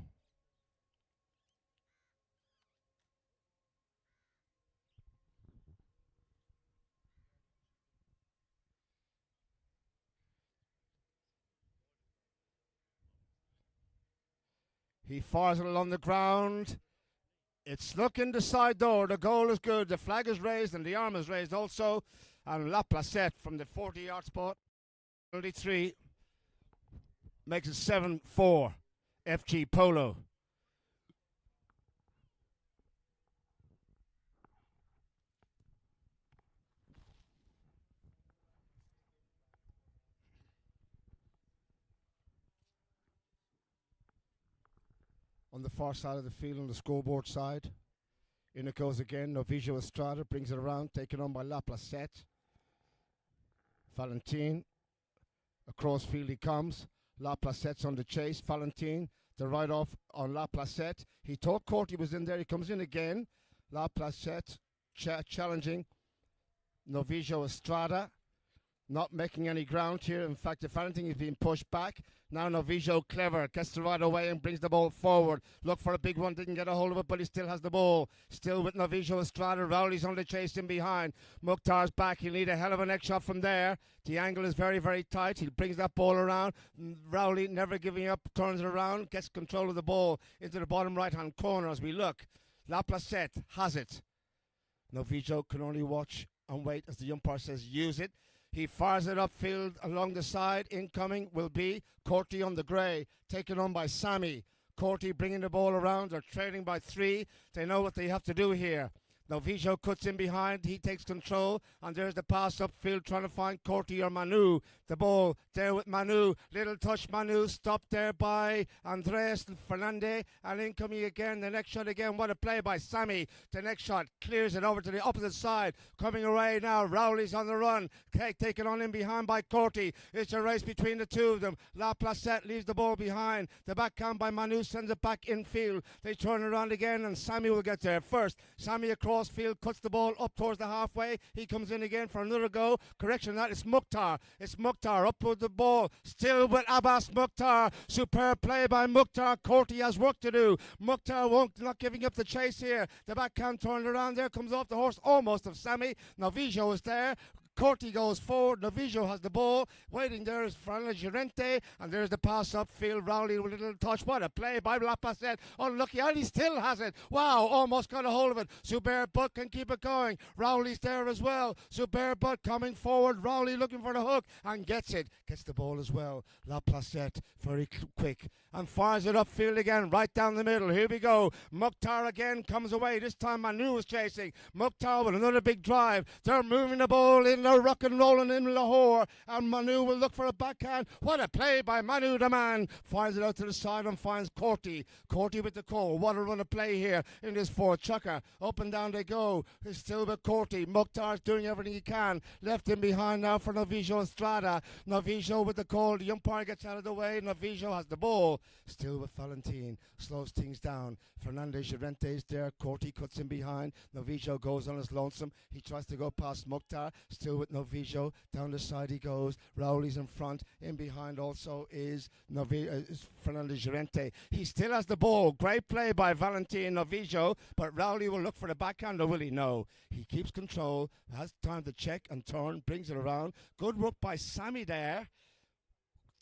S1: He fires it along the ground. It's looking the side door. The goal is good. The flag is raised and the arm is raised also. And La Placette from the 40-yard spot, 33, makes it 7-4. FG Polo. On the far side of the field, on the scoreboard side, in it goes again. Novijo Estrada brings it around, taken on by La Placette. Valentin, across field he comes. La Placette's on the chase. Valentin, the right off on La Placette. He thought Corti was in there. He comes in again. La Placette challenging Novijo Estrada. Not making any ground here. In fact, if anything, he's being pushed back. Now Novijo clever, gets the right away and brings the ball forward. Look for a big one, didn't get a hold of it, but he still has the ball. Still with Novijo Estrada. Rowley's on the chase in behind. Mukhtar's back. He'll need a hell of a next shot from there. The angle is very, very tight. He brings that ball around. Rowley, never giving up, turns it around, gets control of the ball into the bottom right-hand corner as we look. La Placette has it. Novijo can only watch and wait as the umpire says use it. He fires it upfield along the side. Incoming will be Corti on the grey, taken on by Sammy. Corti bringing the ball around. They're trailing by 3. They know what they have to do here. Novijo cuts in behind. He takes control. And there's the pass upfield trying to find Corti or Manu. The ball there with Manu. Little touch Manu. Stopped there by Andres Fernandez. And incoming again. The next shot again. What a play by Sammy. The next shot clears it over to the opposite side. Coming away now. Rowley's on the run. Taken on in behind by Corti. It's a race between the two of them. La Placette leaves the ball behind. The backhand by Manu sends it back infield. They turn around again and Sammy will get there first. Sammy across field, cuts the ball up towards the halfway. He comes in again for another go. Correction, that is Mukhtar. It's Mukhtar up with the ball. Still with Abbas Mukhtar. Superb play by Mukhtar. Corti has work to do. Mukhtar not giving up the chase here. The backhand turned around there. Comes off the horse almost of Sammy. Novijo is there. Corti goes forward. Novijo has the ball. Waiting there is Fernandez Llorente. And there's the pass upfield. Rowley with a little touch. What a play by La Placette. Unlucky. And he still has it. Wow, almost got a hold of it. Zubair Butt can keep it going. Rowley's there as well. Zubair Butt coming forward. Rowley looking for the hook and gets it. Gets the ball as well. La Placette very quick and fires it upfield again. Right down the middle. Here we go. Mukhtar again comes away. This time Manu is chasing. Mukhtar with another big drive. They're moving the ball in. They're rock and rolling in Lahore, and Manu will look for a backhand. What a play by Manu, the man. Fires it out to the side and finds Corti. Corti with the call. What a run of play here in this fourth chucker. Up and down they go. It's still with Corti. Mukhtar's doing everything he can. Left him behind now for Novijo Estrada. Novijo with the call. The umpire gets out of the way. Novijo has the ball. Still with Valentin. Slows things down. Fernandez Llorente is there. Corti cuts in behind. Novijo goes on his lonesome. He tries to go past Mukhtar. Still with Novijo. Down the side he goes. Rowley's in front. In behind also is Fernandez Llorente. He still has the ball. Great play by Valentin Novijo, but Rowley will look for the backhand, or will he? No. He keeps control, has time to check and turn, brings it around. Good work by Sammy there.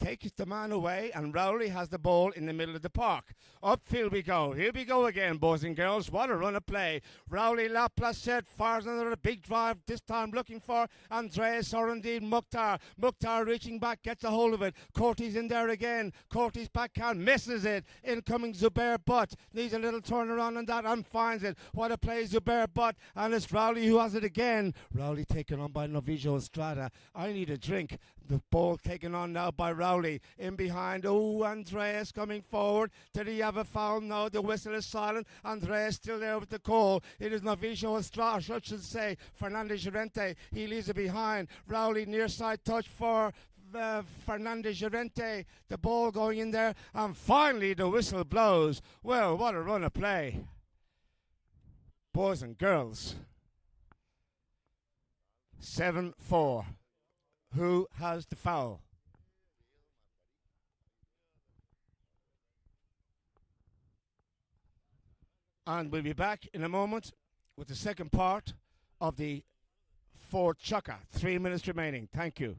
S1: Takes the man away, and Rowley has the ball in the middle of the park. Upfield we go. Here we go again, boys and girls. What a run of play. Rowley La Placette fires another big drive, this time looking for Andres or indeed Mukhtar. Mukhtar reaching back, gets a hold of it. Corti's in there again. Corti's backhand misses it. Incoming Zubair Butt. Needs a little turnaround on that and finds it. What a play, Zubair Butt. And it's Rowley who has it again. Rowley taken on by Novijo Estrada. I need a drink. The ball taken on now by Rowley. In behind. Oh, Andreas coming forward. Did he have a foul? No, the whistle is silent. Andreas still there with the call. It is Novijo Estrada, I should say. Fernandez Llorente. He leaves it behind. Rowley near side touch for Fernandez Llorente. The ball going in there. And finally the whistle blows. Well, what a run of play. Boys and girls. 7-4. Who has the foul? And we'll be back in a moment with the second part of the fourth chukker. 3 minutes remaining. Thank you.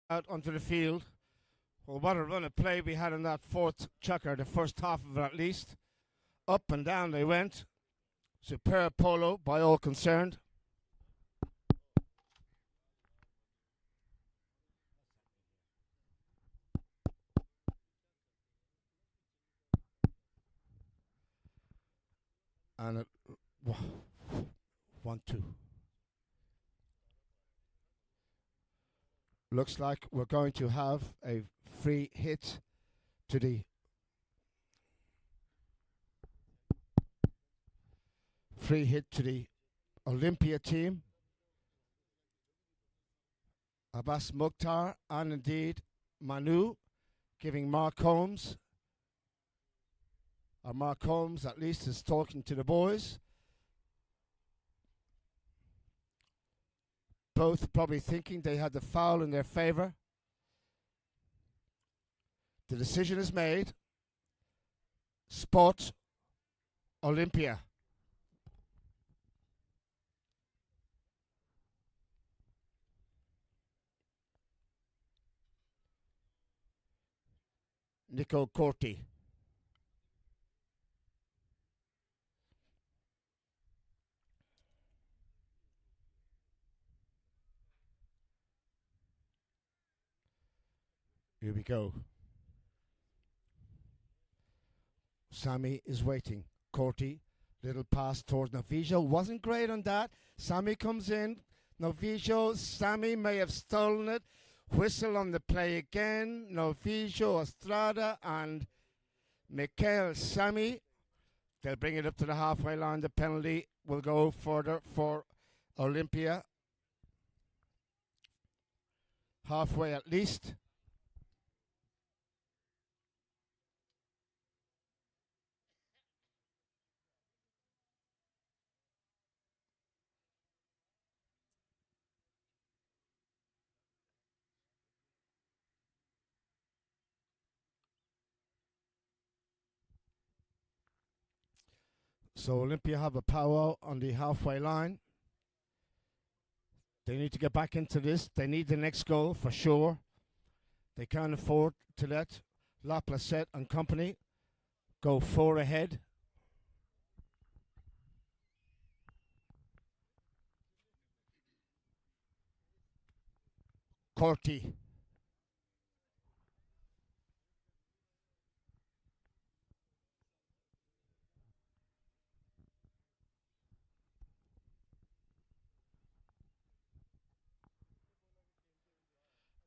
S1: Out onto the field. Well, what a run of play we had in that fourth chukker, the first half of it at least. Up and down they went. Superb polo by all concerned. And it, 1-2. Looks like we're going to have a free hit to the Olympia team. Abbas Mukhtar and indeed Manu giving Mark Holmes. Mark Holmes at least is talking to the boys. Both probably thinking they had the foul in their favour. The decision is made. Spot Olympia. Nico Corti. Here we go. Sammy is waiting. Corti, little pass towards Novijo. Wasn't great on that. Sammy comes in. Novijo, Sammy may have stolen it. Whistle on the play again. Novijo, Estrada, and Mikhail Sammy. They'll bring it up to the halfway line. The penalty will go further for Olympia. Halfway at least. So Olympia have a powwow on the halfway line. They need to get back into this. They need the next goal for sure. They can't afford to let La Placette and company go 4 ahead. Corti.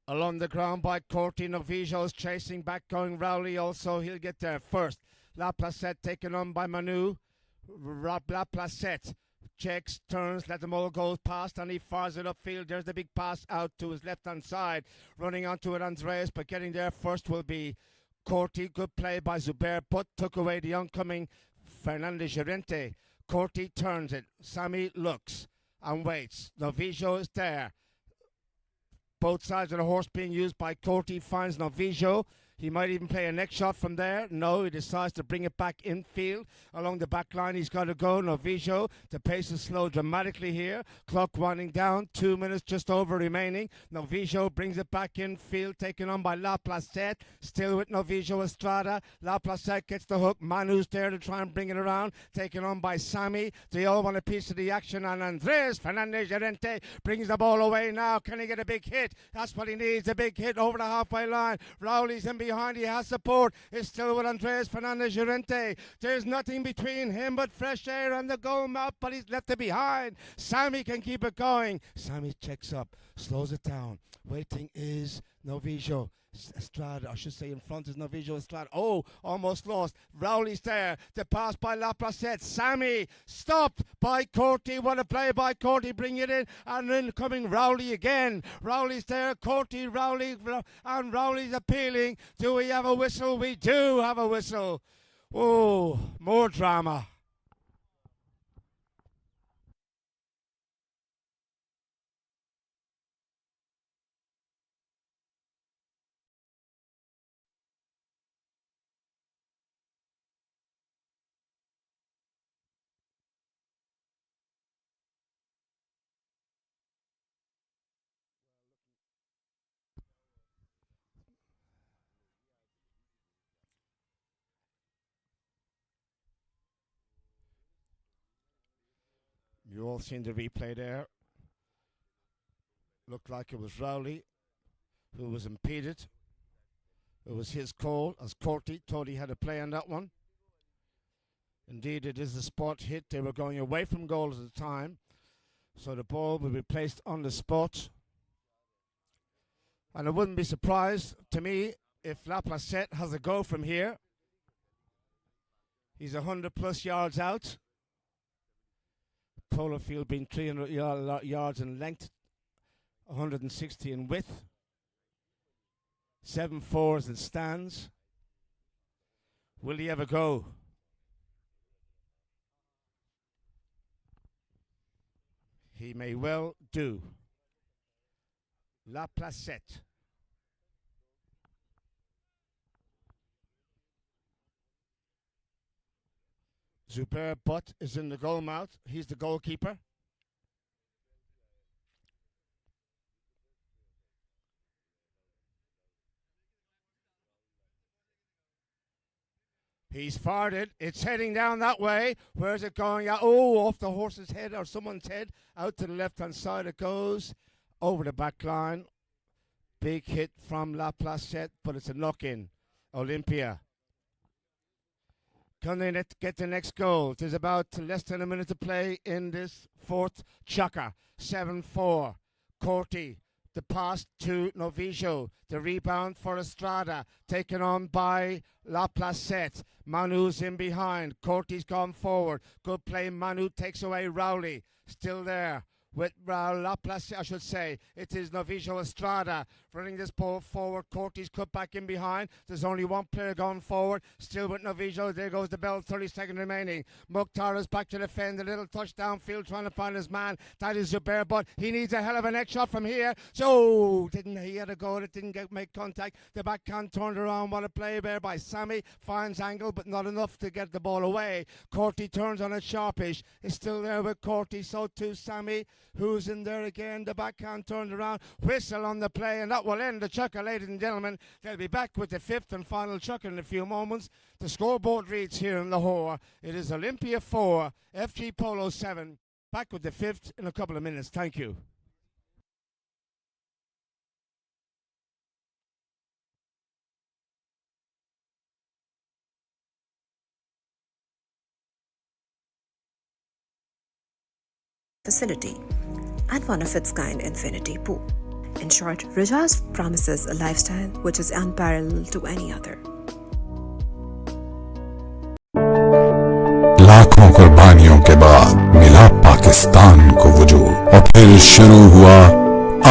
S1: Along the ground by Corti. Novijo's chasing back, going Rowley also. He'll get there first. La Placette taken on by Manu. La Placette checks, turns, let them all go past, and he fires it upfield. There's the big pass out to his left-hand side. Running onto it, Andreas, but getting there first will be Corti. Good play by Zubair, but took away the oncoming Fernandez Llorente. Corti turns it. Sammy looks and waits. Novijo is there. Both sides of the horse being used by Corti. Finds Novijo. He might even play a neck shot from there. No, he decides to bring it back infield. Along the back line, he's got to go. Novijo, the pace is slowed dramatically here. Clock winding down. 2 minutes just over remaining. Novijo brings it back infield, taken on by La Placette. Still with Novijo Estrada. La Placette gets the hook. Manu's there to try and bring it around. Taken on by Sammy. They all want a piece of the action. And Andres Fernandez Llorente brings the ball away now. Can he get a big hit? That's what he needs. A big hit over the halfway line. Rowley's in behind, he has support. It's still with Andres Fernandez Llorente. There's nothing between him but fresh air and the goal mouth, but he's left it behind. Sammy can keep it going. Sammy checks up, slows it down. Waiting is Novijo Estrada, I should say in front is Novijo Estrada. Oh, almost lost. Rowley's there. The pass by La Placette. Sammy stopped by Corti. What a play by Corti. Bring it in. And then coming Rowley again. Rowley's there. Corti, Rowley. And Rowley's appealing. Do we have a whistle? We do have a whistle. Oh, more drama. You all seen the replay there. Looked like it was Rowley who was impeded. It was his call, as Corti thought he had a play on that one. Indeed, it is a spot hit. They were going away from goal at the time, so the ball will be placed on the spot. And I wouldn't be surprised, to me, if La Placette has a go from here. He's 100 plus yards out. Polo field being 300 yards in length, 160 in width. 7-4 as it stands. Will he ever go? He may well do. La Placette. Zubair Butt is in the goal mouth. He's the goalkeeper. He's fired it. It's heading down that way. Where's it going? Oh, off the horse's head or someone's head. Out to the left-hand side it goes. Over the back line. Big hit from La Placette, but it's a knock-in. Olympia. Can they get the next goal? There's about less than a minute to play in this fourth chukka. 7-4. Corti. The pass to Novijo. The rebound for Estrada. Taken on by La Placette. Manu's in behind. Corti's gone forward. Good play. Manu takes away Rowley. Still there. With La Placette, I should say. It is Novijo Estrada running this ball forward. Corti's cut back in behind. There's only one player going forward. Still with Novijo. There goes the bell. 30 seconds remaining. Mukhtar is back to defend. A little touchdown field trying to find his man. That is Zubair, but he needs a hell of a neck shot from here. So he had a go. It didn't make contact. The backhand turned around. What a play there by Sammy. Finds angle, but not enough to get the ball away. Corti turns on it sharpish. Is still there with Corti. So too Sammy. Who's in there again? The backhand turned around. Whistle on the play, and that will end the chukker, ladies and gentlemen. They'll be back with the fifth and final chukker in a few moments. The scoreboard reads here in Lahore. It is Olympia 4, FG Polo 7. Back with the fifth in a couple of minutes. Thank you.
S2: Facility and one of its kind infinity pool. In short, Rajaz promises a lifestyle which is unparalleled to any other.
S3: लाखों कुर्बानियों के बाद मिला पाकिस्तान पाकिस्तान को वजूद। और फिर शुरू हुआ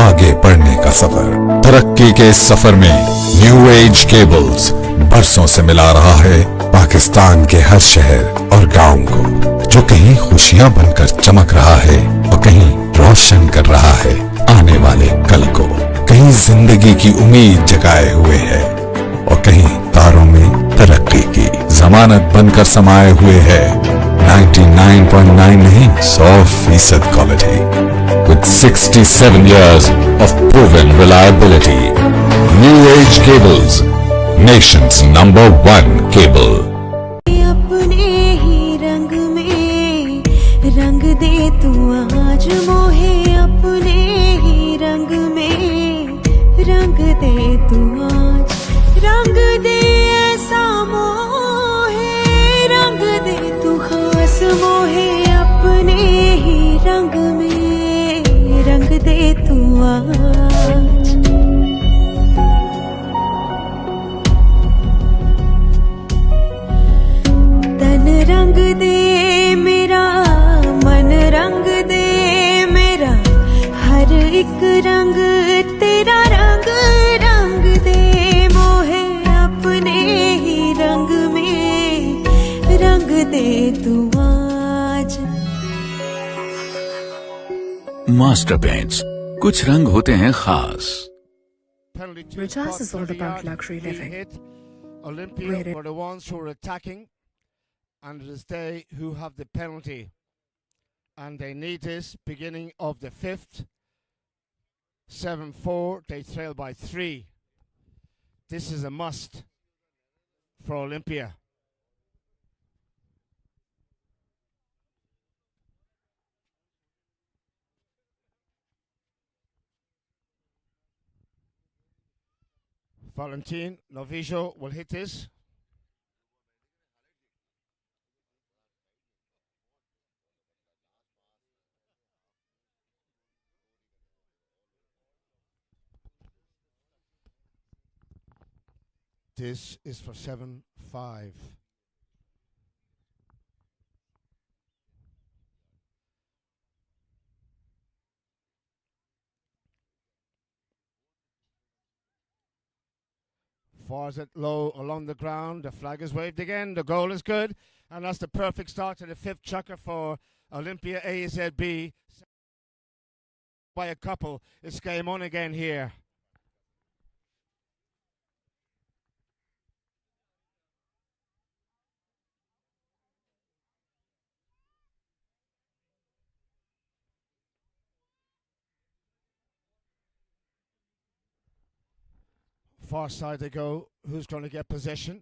S3: आगे बढ़ने का सफर। तरक्की के इस सफर में न्यू एज केबल्स बरसों से मिला रहा है पाकिस्तान के हर शहर और गांव को, जो कहीं खुशियां बनकर चमक रहा है और कहीं रोशन कर रहा है आने वाले कल को। कहीं जिंदगी की उम्मीद जगाए हुए है और कहीं तारों में तरक्की की जमानत बनकर समाये हुए है 99.9 नहीं 100% quality with 67 years of proven reliability. New Age Cables, nation's #1 cable.
S4: अपने ही रंग में रंग दे तू आज मोहे, अपने ही रंग में रंग दे तू आज, रंग दे ऐसा मोहे, रंग दे तू खास मोहे, अपने ही रंग में रंग दे तू आज। तन रंग दे मेरा, मन रंग दे मेरा, हर एक रंग तेरा रंग, रंग दे मोहे अपने ही रंग में रंग दे तू आज।
S5: मास्टर पेंट्स, कुछ रंग होते हैं खास।
S2: Rajas is all about luxury living.
S1: Olympia
S2: Where it-
S1: were the ones who were attacking, and it is they who have the penalty. And they need this beginning of the fifth. 7-4, they trail by 3. This is a must for Olympia. Valentin Novijo will hit this. This is for 7-5. Fires it low along the ground. The flag is waved again. The goal is good. And that's the perfect start to the fifth chukker for Olympia AZB. By a couple. It's game on again here. Far side they go. Who's going to get possession?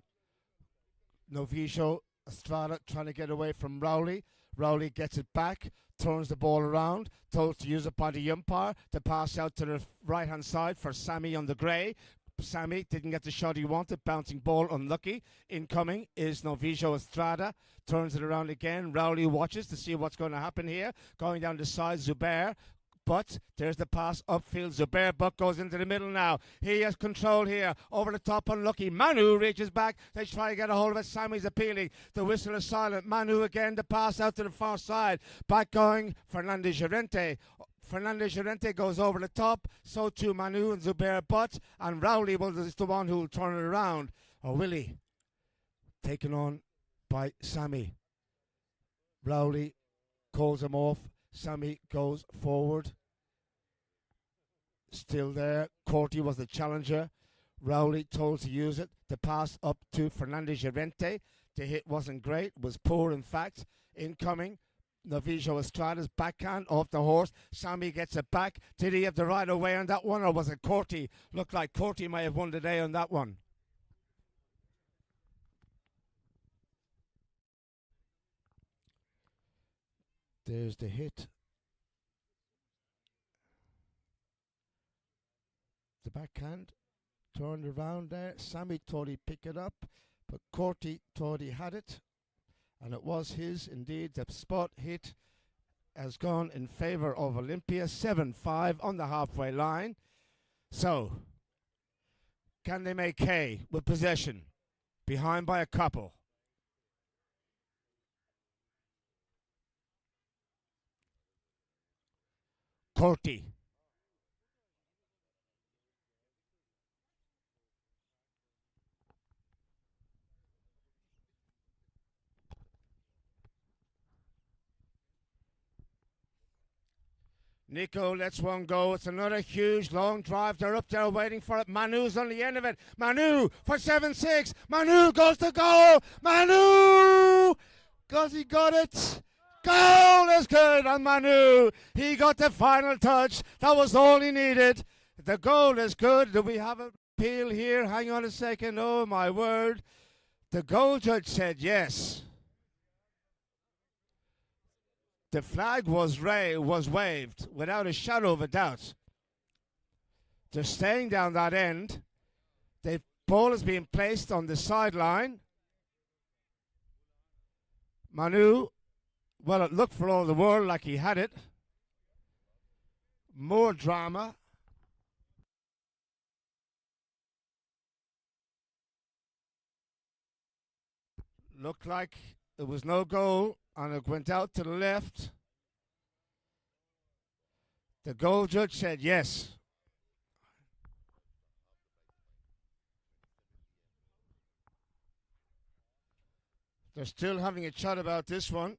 S1: Novijo Estrada trying to get away from Rowley. Rowley gets it back, turns the ball around, told to use it by the umpire to pass out to the right hand side for Sammy on the grey. Sammy didn't get the shot he wanted, bouncing ball unlucky. Incoming is Novijo Estrada, turns it around again. Rowley watches to see what's going to happen here. Going down the side, Zubair. But there's the pass upfield. Zubair Buck goes into the middle now. He has control here. Over the top, unlucky. Manu reaches back. They try to get a hold of it. Sammy's appealing. The whistle is silent. Manu again. The pass out to the far side. Back going. Fernandez Llorente. Fernandez Llorente goes over the top. So too Manu and Zubair Butt. And Rowley is the one who will turn it around. Or will he? Taken on by Sammy. Rowley calls him off. Sammy goes forward. Still there. Corti was the challenger. Rowley told to use it. The pass up to Fernandez Llorente. The hit wasn't great. Was poor, in fact. Incoming. Novijo Estrada's backhand off the horse. Sammy gets it back. Did he have the right of way on that one, or was it Corti? Looked like Corti may have won the day on that one. There's the hit. The backhand turned around there. Sammy thought he'd pick it up, but Corti thought he had it, and it was his indeed. The spot hit has gone in favour of Olympia. 7-5 on the halfway line. So, can they make hay with possession? Behind by a couple. Corti. Nico lets one go. It's another huge long drive. They're up there waiting for it. Manu's on the end of it. Manu for 7-6. Manu goes to goal. Manu! Because he got it. Goal is good on Manu. He got the final touch. That was all he needed. The goal is good. Do we have an appeal here? Hang on a second. Oh, my word. The goal judge said yes. The flag was waved without a shadow of a doubt. They're staying down that end. The ball is being placed on the sideline. Manu, well, it looked for all the world like he had it. More drama. Looked like it was no goal, and it went out to the left. The goal judge said yes. They're still having a chat about this one.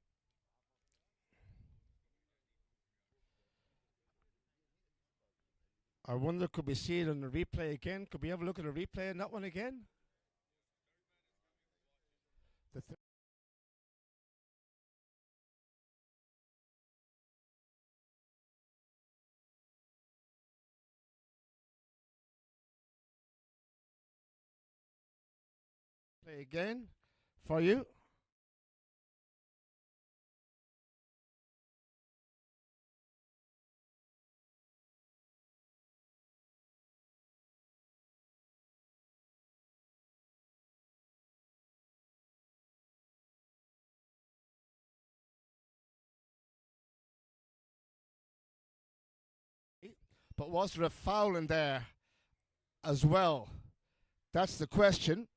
S1: I wonder, could we see it on the replay again? Could we have a look at the replay on that one again? Play again for you. But was there a foul in there as well? That's the question.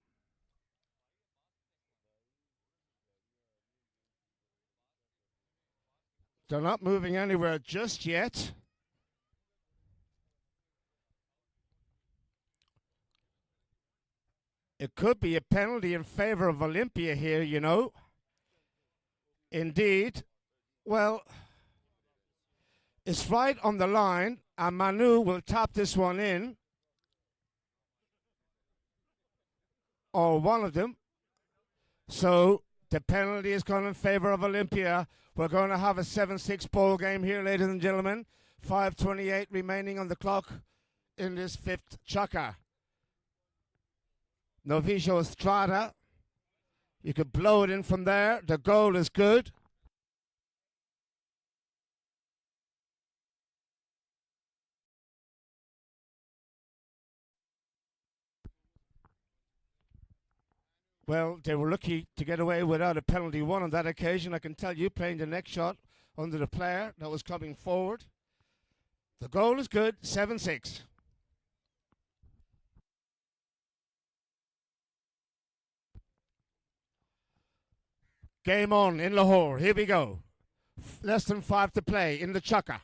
S1: They're not moving anywhere just yet. It could be a penalty in favor of Olympia here, you know. Indeed. Well, it's right on the line, and Manu will tap this one in. Or one of them. So the penalty is gone in favor of Olympia. We're going to have a 7-6 ball game here, ladies and gentlemen. 5:28 remaining on the clock in this fifth chukka. Novicio Estrada. You could blow it in from there. The goal is good. Well, they were lucky to get away without a penalty one on that occasion. I can tell you, playing the next shot under the player that was coming forward. The goal is good, 7-6. Game on in Lahore. Here we go. Less than 5 to play in the chukka.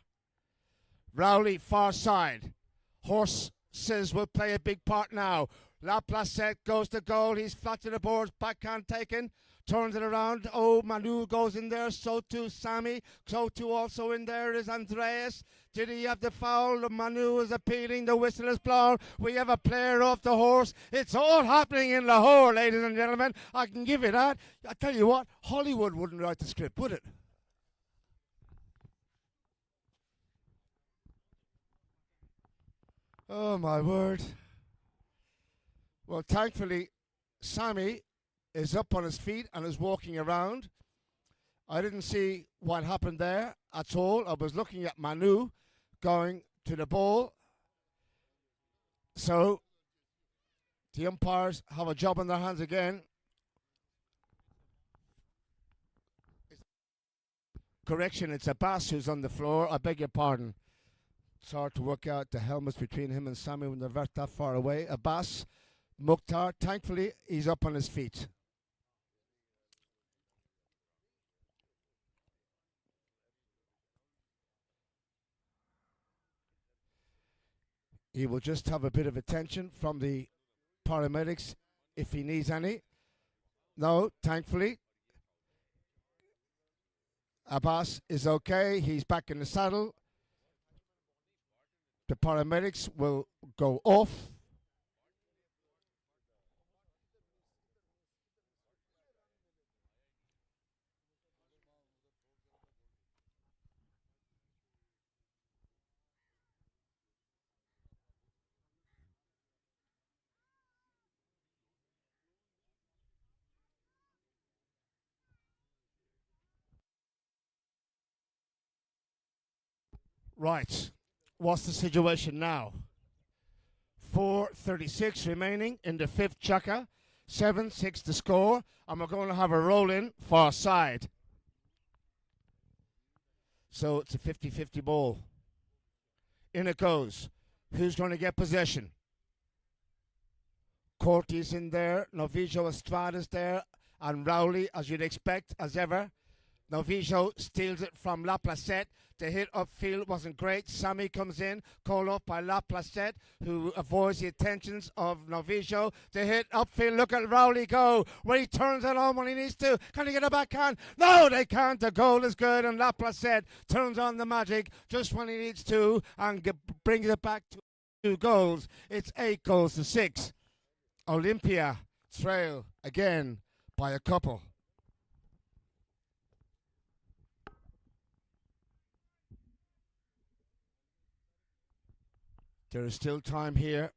S1: Rowley, far side. Horses will play a big part now. La Placette goes to goal. He's flat to the boards. Backhand taken. Turns it around. Oh, Manu goes in there. So too Sammy. So too also in there is Andreas. Did he have the foul? Manu is appealing. The whistle is blown. We have a player off the horse. It's all happening in Lahore, ladies and gentlemen. I can give you that. I tell you what, Hollywood wouldn't write the script, would it? Oh, my word. Well, thankfully, Sammy is up on his feet and is walking around. I didn't see what happened there at all. I was looking at Manu going to the ball. So, the umpires have a job on their hands again. Correction, it's Abbas who's on the floor. I beg your pardon. It's hard to work out the helmets between him and Sammy when they're that far away. Abbas Mukhtar, thankfully, he's up on his feet. He will just have a bit of attention from the paramedics if he needs any. No, thankfully, Abbas is okay. He's back in the saddle. The paramedics will go off. Right. What's the situation now? 4:36 remaining in the fifth chukka. 7-6 the score. And we're going to have a roll in for a side. So it's a 50-50 ball. In it goes. Who's going to get possession? Corty's in there. Novijo Estrada's there. And Rowley, as you'd expect, as ever. Novijo steals it from La Placette. The hit upfield wasn't great. Sammy comes in, called off by La Placette, who avoids the attentions of Novijo. The hit upfield, look at Rowley go, where he turns it on when he needs to. Can he get a backhand? No, they can't. The goal is good, and La Placette turns on the magic just when he needs to and brings it back to 2 goals. It's 8-6. Olympia trail again by a couple. There is still time here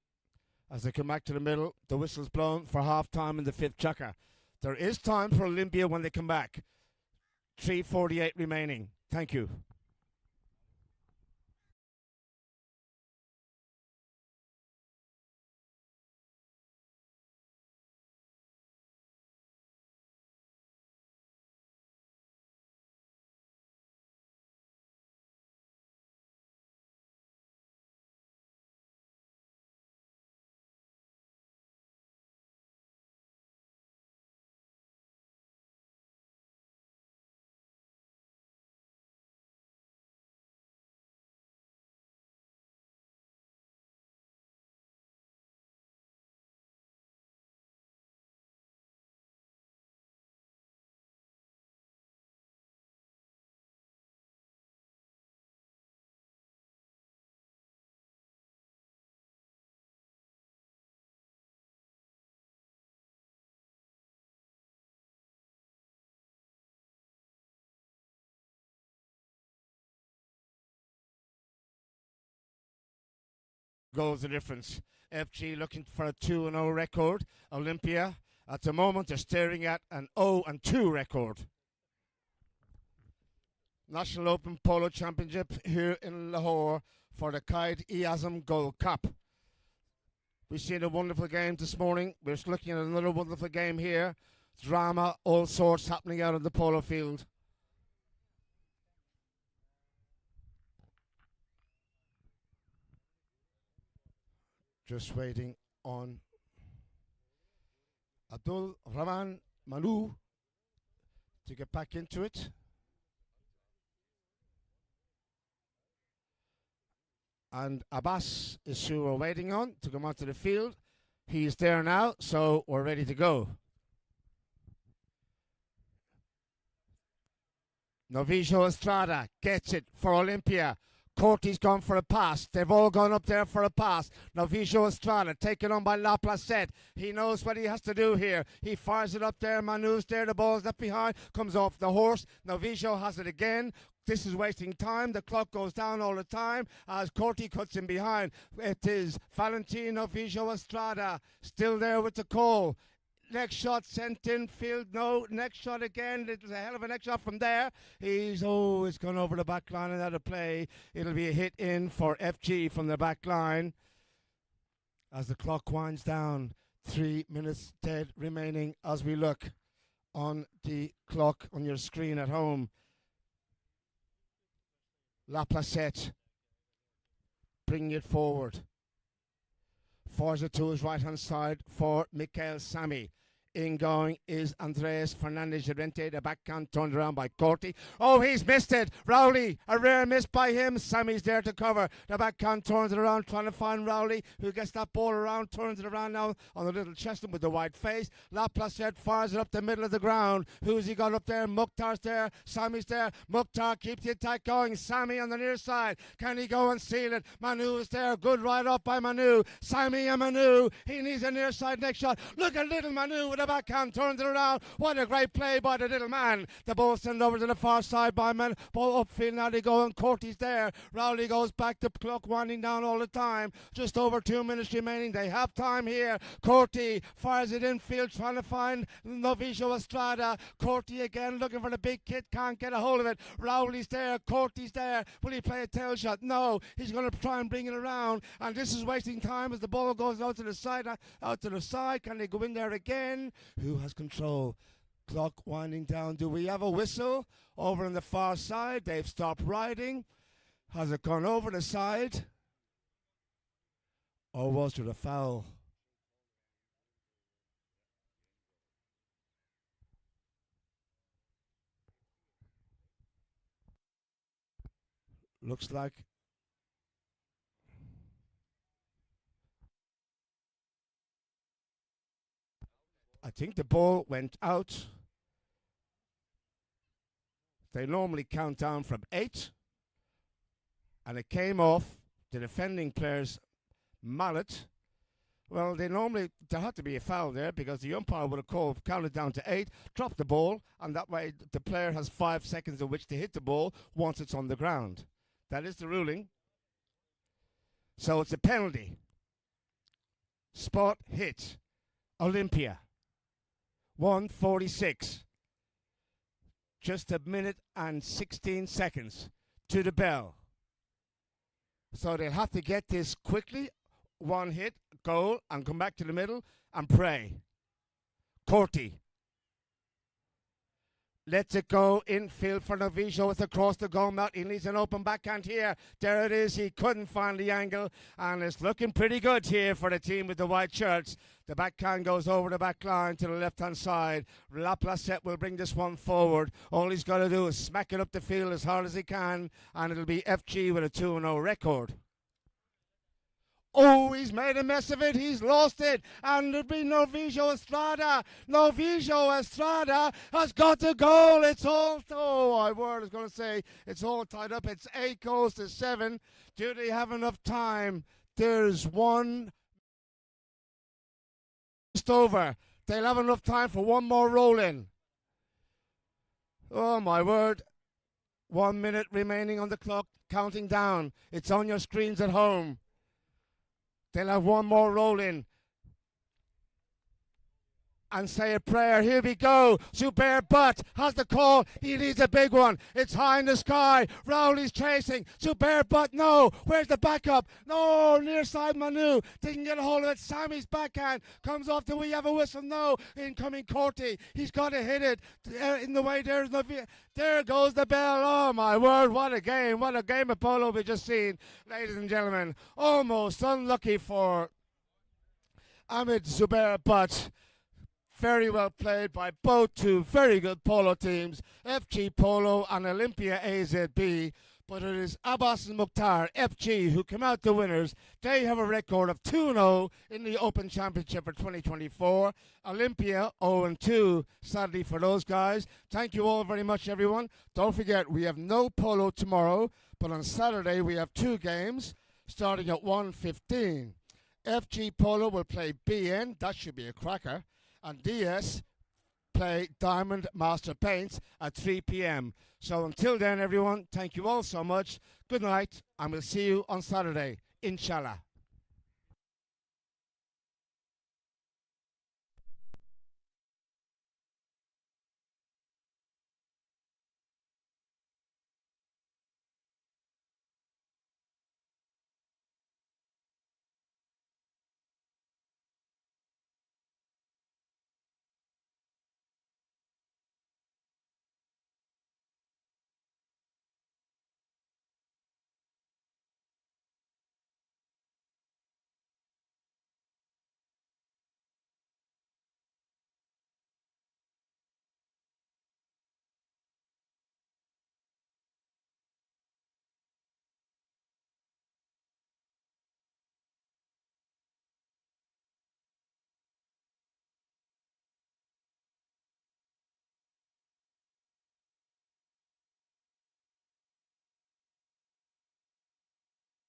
S1: as they come back to the middle. The whistle's blown for half time in the fifth chukka. There is time for Olympia when they come back. 3:48 remaining. Thank you. Goals the difference. FG looking for a 2-0 record. Olympia at the moment they're staring at an 0-2 record. National Open Polo Championship here in Lahore for the Qaid-e-Azam Gold Cup. We've seen a wonderful game this morning. We're just looking at another wonderful game here. Drama, all sorts happening out on the polo field. Just waiting on Abdul Rahman Manu to get back into it. And Abbas is who we're waiting on to come onto the field. He's there now, so we're ready to go. Novijo Estrada gets it for Olympia. Corty's gone for a pass. They've all gone up there for a pass. Novijo Estrada taken on by La Placette. He knows what he has to do here. He fires it up there. Manu's there. The ball's left behind. Comes off the horse. Novijo has it again. This is wasting time. The clock goes down all the time as Corty cuts in behind. It is Valentino Novijo Estrada still there with the call. Next shot sent in field. No, next shot again. It was a hell of a next shot from there. It's gone over the back line and out of play. It'll be a hit in for FG from the back line. As the clock winds down, 3 minutes dead remaining as we look on the clock on your screen at home. La Placette bringing it forward. Forza to his right hand side for Mikhail Sami. In going is Andres Fernandez Llorente. The backhand turned around by Corti. Oh, he's missed it. Rowley, a rare miss by him. Sammy's there to cover. The backhand turns it around, trying to find Rowley, who gets that ball around, turns it around now on the little chest with the white face. La Placette fires it up the middle of the ground. Who's he got up there? Mukhtar's there. Sammy's there. Mukhtar keeps the attack going. Sammy on the near side. Can he go and seal it? Manu is there. Good ride up by Manu. Sammy and Manu. He needs a near side next shot. Look at little Manu with a backhand, turns it around. What a great play by the little man. The ball sent over to the far side by man. Ball upfield, now they go, and Corty's there. Rowley goes back, the clock winding down all the time. Just over 2 minutes remaining. They have time here. Corty fires it infield, trying to find Novicio Estrada. Corty again looking for the big kid, can't get a hold of it. Rowley's there, Corty's there. Will he play a tail shot? No, he's going to try and bring it around, and this is wasting time as the ball goes out to the side. Can they go in there again? Who has control? Clock winding down. Do we have a whistle over on the far side? They've stopped riding. Has it gone over the side? Or was there a foul? Looks like I think the ball went out. They normally count down from 8, and it came off the defending player's mallet. Well, there had to be a foul there because the umpire would have counted down to 8, dropped the ball, and that way the player has 5 seconds in which to hit the ball once it's on the ground. That is the ruling. So it's a penalty. Spot hit. Olympia. 1:46. Just a minute and 16 seconds to the bell. So they'll have to get this quickly. One hit, goal, and come back to the middle and pray. Corty. Lets it go infield for Novicio. It's across the goal mouth. He needs an open backhand here. There it is. He couldn't find the angle, and it's looking pretty good here for the team with the white shirts. The backhand goes over the back line to the left-hand side. La Placette will bring this one forward. All he's got to do is smack it up the field as hard as he can, and it'll be FG with a 2-0 record. Oh, he's made a mess of it. He's lost it. And it'll be Novicio Estrada. Novicio Estrada has got the goal. It's all, I was going to say, it's all tied up. It's 8 goals to 7. Do they have enough time? There's one just over. They'll have enough time for one more roll-in. Oh, my word. 1 minute remaining on the clock, counting down. It's on your screens at home. They'll have one more roll in and say a prayer. Here we go. Zubair Butt has the call. He needs a big one. It's high in the sky. Rowley's chasing. Zubair Butt, no. Where's the backup? No, near side Manu. Didn't get a hold of it. Sammy's backhand comes off. Do we have a whistle? No. Incoming Corty. He's got to hit it. In the way there's no... There goes the bell. Oh, my word. What a game. What a game of polo we just seen. Ladies and gentlemen, almost unlucky for Ahmed Zubair Butt. Very well played by both two very good polo teams, FG Polo and Olympia AZB. But it is Abbas and Mukhtar, FG, who come out the winners. They have a record of 2-0 in the Open Championship for 2024. Olympia 0-2, sadly for those guys. Thank you all very much, everyone. Don't forget, we have no polo tomorrow, but on Saturday we have 2 games starting at 1:15. FG Polo will play BN. That should be a cracker. And DS play Diamond Master Paints at 3 p.m. So until then, everyone, thank you all so much. Good night, and we'll see you on Saturday, inshallah.